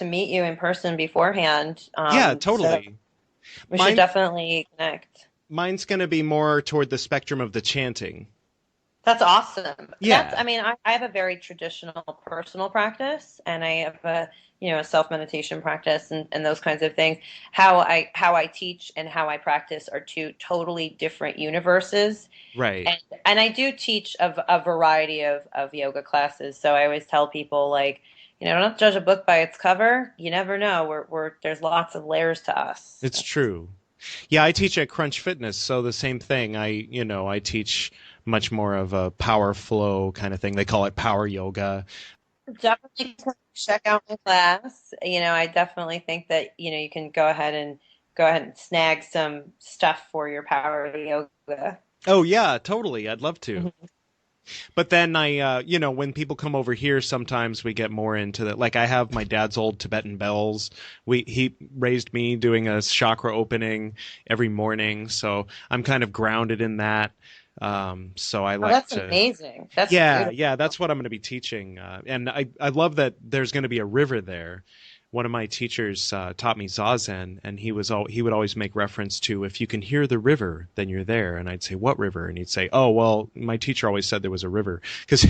meet you in person beforehand. Yeah, totally. So we should definitely connect. Mine's going to be more toward the spectrum of the chanting. That's awesome. Yeah. I have a very traditional personal practice, and I have a self-meditation practice and those kinds of things. How I teach and how I practice are two totally different universes. Right. And I do teach a variety of yoga classes. So I always tell people, like, don't judge a book by its cover. You never know. There's lots of layers to us. It's true. Yeah, I teach at Crunch Fitness, so the same thing. I teach much more of a power flow kind of thing. They call it power yoga. Definitely check out my class. I definitely think that, you can go ahead and snag some stuff for your power yoga. Oh, yeah, totally. I'd love to. But then when people come over here, sometimes we get more into that. Like I have my dad's old Tibetan bells. He raised me doing a chakra opening every morning, so I'm kind of grounded in that. So I like that's amazing. That's beautiful. Yeah. That's what I'm going to be teaching, and I love that there's going to be a river there. One of my teachers taught me Zazen, and he would always make reference to, if you can hear the river, then you're there. And I'd say, what river? And he'd say, oh, well, my teacher always said there was a river. Because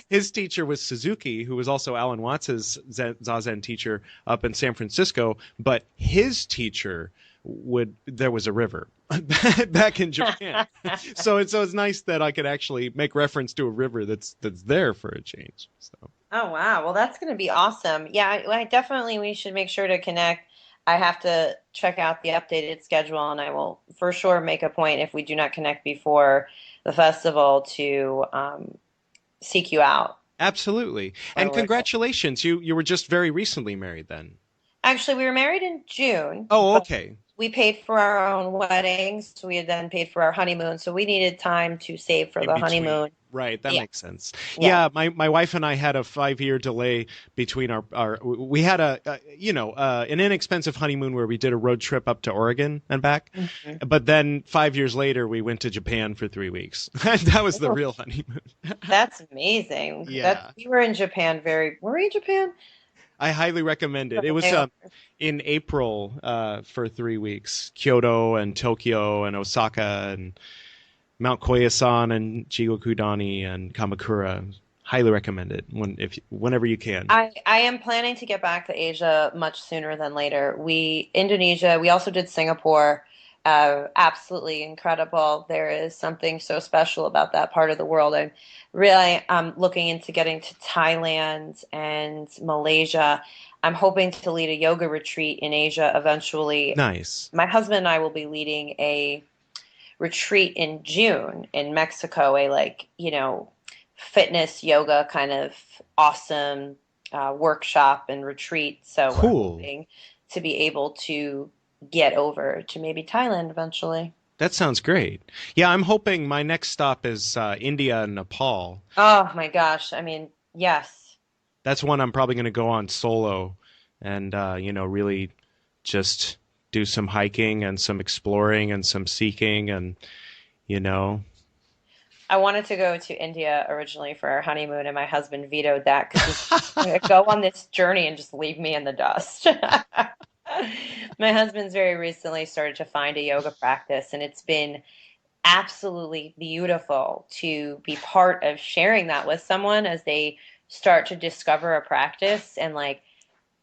his teacher was Suzuki, who was also Alan Watts's Zazen teacher up in San Francisco. But his teacher there was a river back in Japan. so it's nice that I could actually make reference to a river that's there for a change. So. Oh, wow. Well, that's going to be awesome. Yeah, we should make sure to connect. I have to check out the updated schedule, and I will for sure make a point, if we do not connect before the festival, to seek you out. Absolutely. And congratulations. You were just very recently married then. Actually, we were married in June. Oh, okay. We paid for our own weddings. We had then paid for our honeymoon, so we needed time to save for the honeymoon. Right, that makes sense. Yeah, my wife and I had a 5-year delay between our we had an inexpensive honeymoon where we did a road trip up to Oregon and back. Mm-hmm. But then 5 years later we went to Japan for 3 weeks. That was the real honeymoon. That's amazing. Yeah. We were in Japan were we in Japan? I highly recommend it. It was in April for 3 weeks. Kyoto and Tokyo and Osaka and Mount Koyasan and Jigokudani and Kamakura. Highly recommend it whenever you can. I am planning to get back to Asia much sooner than later. Indonesia, we also did Singapore. Absolutely incredible. There is something so special about that part of the world. I'm really looking into getting to Thailand and Malaysia. I'm hoping to lead a yoga retreat in Asia eventually. Nice. My husband and I will be leading a retreat in June in Mexico, a fitness yoga kind of awesome workshop and retreat. So cool. We're hoping to be able to get over to maybe Thailand eventually. That sounds great. Yeah, I'm hoping my next stop is India and Nepal. Oh my gosh. I mean, yes. That's one I'm probably going to go on solo and, really just do some hiking and some exploring and some seeking and, I wanted to go to India originally for our honeymoon, and my husband vetoed that because he's going to go on this journey and just leave me in the dust. My husband's very recently started to find a yoga practice, and it's been absolutely beautiful to be part of sharing that with someone as they start to discover a practice. And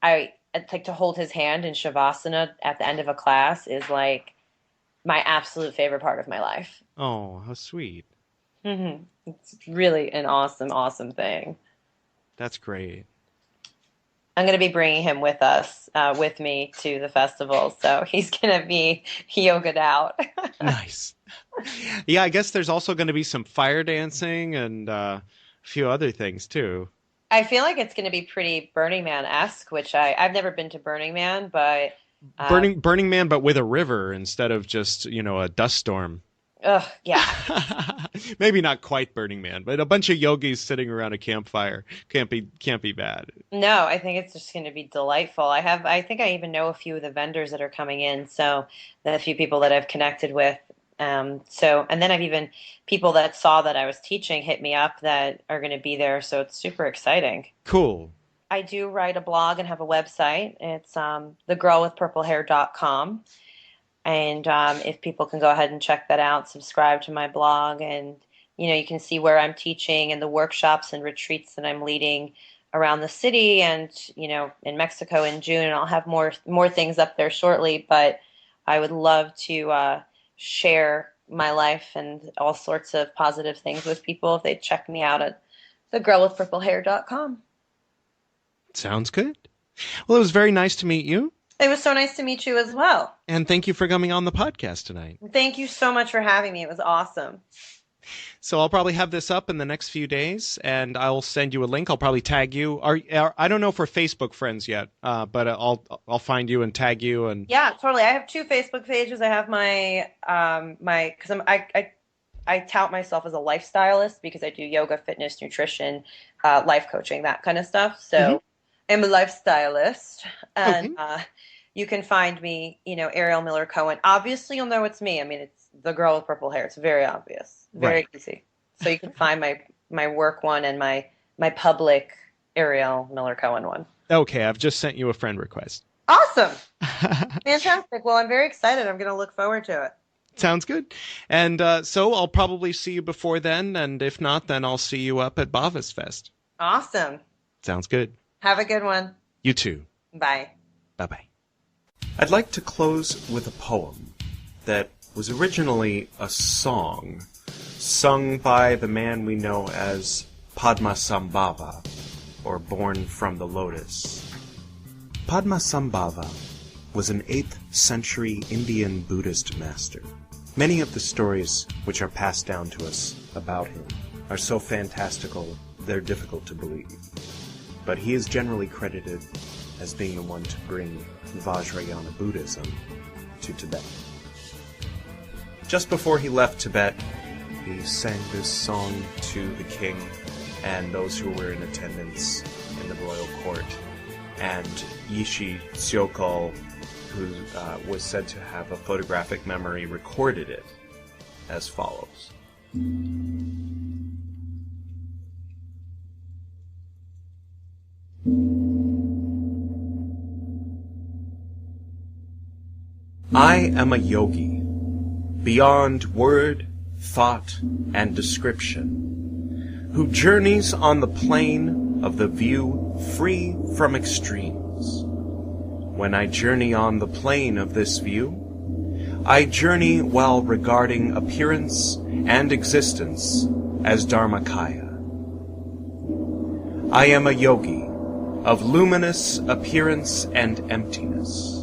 I'd like to hold his hand in Shavasana at the end of a class is like my absolute favorite part of my life. Oh, how sweet. Mm-hmm. It's really an awesome, awesome thing. That's great. I'm going to be bringing him with me to the festival, so he's going to be yogaed out. Nice. Yeah, I guess there's also going to be some fire dancing and a few other things too. I feel like it's going to be pretty Burning Man-esque, which I've never been to Burning Man, but Burning Man, but with a river instead of just a dust storm. Ugh, yeah. Maybe not quite Burning Man, but a bunch of yogis sitting around a campfire can't be bad. No, I think it's just going to be delightful. I think I even know a few of the vendors that are coming in, so a few people that I've connected with. And then I've even people that saw that I was teaching hit me up that are going to be there, so it's super exciting. Cool. I do write a blog and have a website. It's thegirlwithpurplehair.com. And if people can go ahead and check that out, subscribe to my blog, and you can see where I'm teaching and the workshops and retreats that I'm leading around the city, and in Mexico in June. And I'll have more things up there shortly. But I would love to share my life and all sorts of positive things with people if they check me out at thegirlwithpurplehair.com. Sounds good. Well, it was very nice to meet you. It was so nice to meet you as well. And thank you for coming on the podcast tonight. Thank you so much for having me. It was awesome. So I'll probably have this up in the next few days, and I'll send you a link. I'll probably tag you. I don't know if we're Facebook friends yet, but I'll find you and tag you. And yeah, totally. I have 2 Facebook pages. I have my because I tout myself as a lifestylist because I do yoga, fitness, nutrition, life coaching, that kind of stuff. So I'm a lifestylist, and you can find me, Ariel Miller Cohen. Obviously, you'll know it's me. I mean, it's the girl with purple hair. It's very obvious, very easy. So you can find my work one and my public Ariel Miller Cohen one. Okay, I've just sent you a friend request. Awesome, fantastic. Well, I'm very excited. I'm going to look forward to it. Sounds good. And so I'll probably see you before then, and if not, then I'll see you up at Bhavasfest. Awesome. Sounds good. Have a good one. You too. Bye. Bye-bye. I'd like to close with a poem that was originally a song sung by the man we know as Padmasambhava, or Born from the Lotus. Padmasambhava was an 8th century Indian Buddhist master. Many of the stories which are passed down to us about him are so fantastical they're difficult to believe. But he is generally credited as being the one to bring Vajrayana Buddhism to Tibet. Just before he left Tibet, he sang this song to the king and those who were in attendance in the royal court. And Yishi Tsyokol, who was said to have a photographic memory, recorded it as follows. I am a yogi, beyond word, thought, and description, who journeys on the plane of the view free from extremes. When I journey on the plane of this view, I journey while regarding appearance and existence as Dharmakaya. I am a yogi of luminous appearance and emptiness,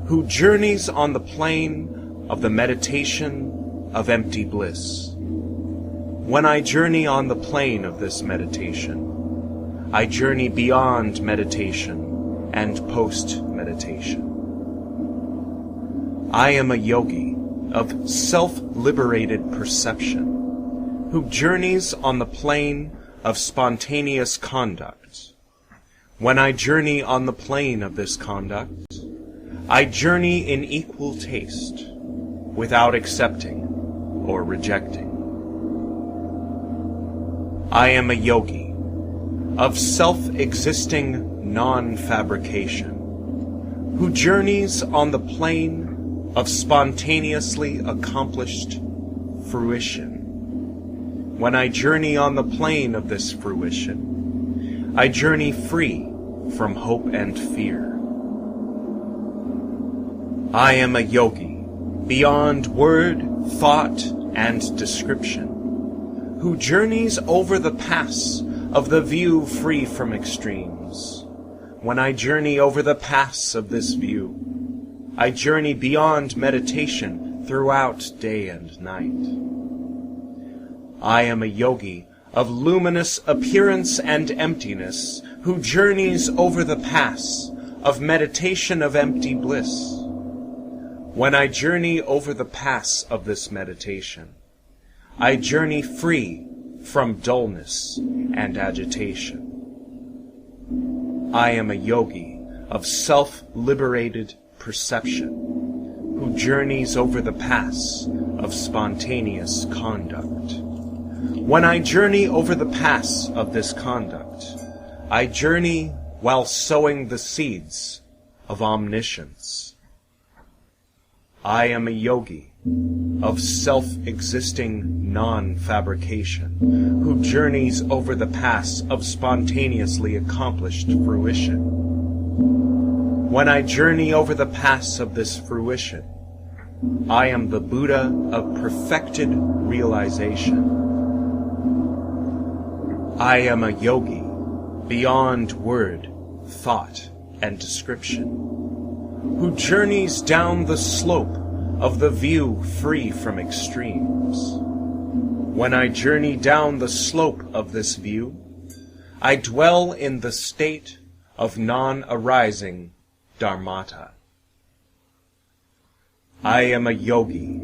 who journeys on the plane of the meditation of empty bliss. When I journey on the plane of this meditation, I journey beyond meditation and post-meditation. I am a yogi of self-liberated perception, who journeys on the plane of spontaneous conduct. When I journey on the plane of this conduct, I journey in equal taste, without accepting or rejecting. I am a yogi of self-existing non-fabrication, who journeys on the plane of spontaneously accomplished fruition. When I journey on the plane of this fruition, I journey free from hope and fear. I am a yogi beyond word, thought, and description, who journeys over the pass of the view free from extremes. When I journey over the pass of this view, I journey beyond meditation throughout day and night. I am a yogi of luminous appearance and emptiness, who journeys over the pass of meditation of empty bliss. When I journey over the pass of this meditation, I journey free from dullness and agitation. I am a yogi of self-liberated perception, who journeys over the pass of spontaneous conduct. When I journey over the pass of this conduct, I journey while sowing the seeds of omniscience. I am a yogi of self-existing non-fabrication, who journeys over the pass of spontaneously accomplished fruition. When I journey over the pass of this fruition, I am the Buddha of perfected realization. I am a yogi beyond word, thought, and description, who journeys down the slope of the view free from extremes. When I journey down the slope of this view, I dwell in the state of non-arising dharmata. I am a yogi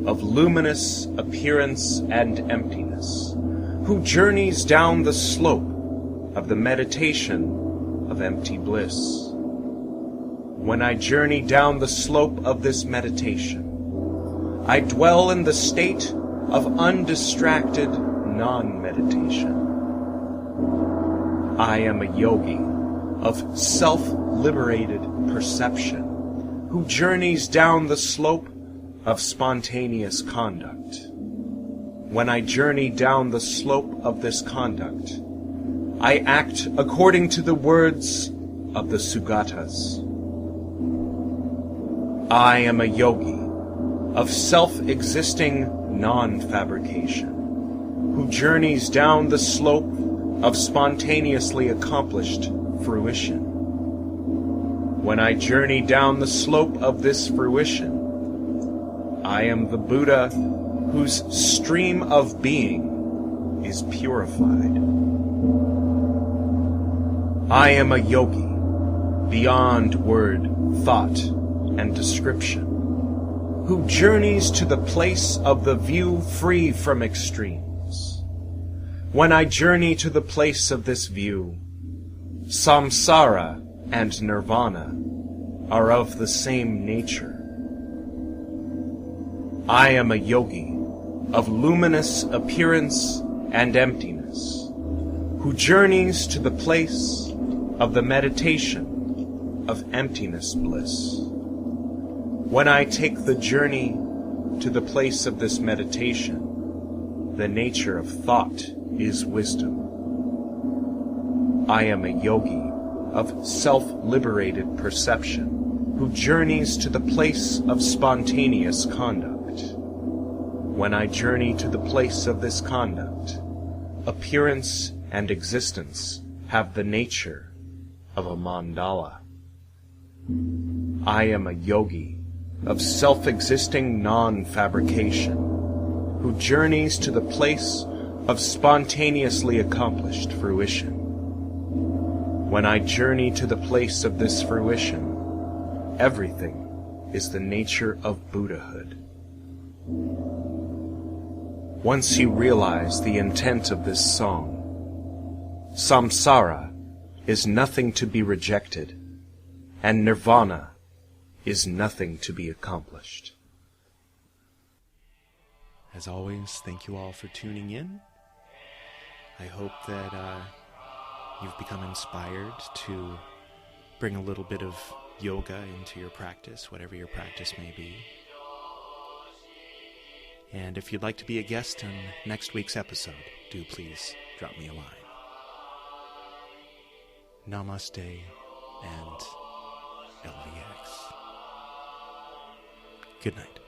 of luminous appearance and emptiness, who journeys down the slope of the meditation of empty bliss. When I journey down the slope of this meditation, I dwell in the state of undistracted non-meditation. I am a yogi of self-liberated perception, who journeys down the slope of spontaneous conduct. When I journey down the slope of this conduct, I act according to the words of the Sugatas. I am a yogi of self-existing non-fabrication, who journeys down the slope of spontaneously accomplished fruition. When I journey down the slope of this fruition, I am the Buddha whose stream of being is purified. I am a yogi beyond word, thought, and description, who journeys to the place of the view free from extremes. When I journey to the place of this view, samsara and nirvana are of the same nature. I am a yogi of luminous appearance and emptiness, who journeys to the place of the meditation of emptiness bliss. When I take the journey to the place of this meditation, the nature of thought is wisdom. I am a yogi of self-liberated perception, who journeys to the place of spontaneous conduct. When I journey to the place of this conduct, appearance and existence have the nature of a mandala. I am a yogi of self-existing non-fabrication, who journeys to the place of spontaneously accomplished fruition. When I journey to the place of this fruition, everything is the nature of Buddhahood. Once you realize the intent of this song, samsara is nothing to be rejected, and nirvana is nothing to be accomplished. As always, thank you all for tuning in. I hope that you've become inspired to bring a little bit of yoga into your practice, whatever your practice may be. And if you'd like to be a guest on next week's episode, do please drop me a line. Namaste and LVX. Good night.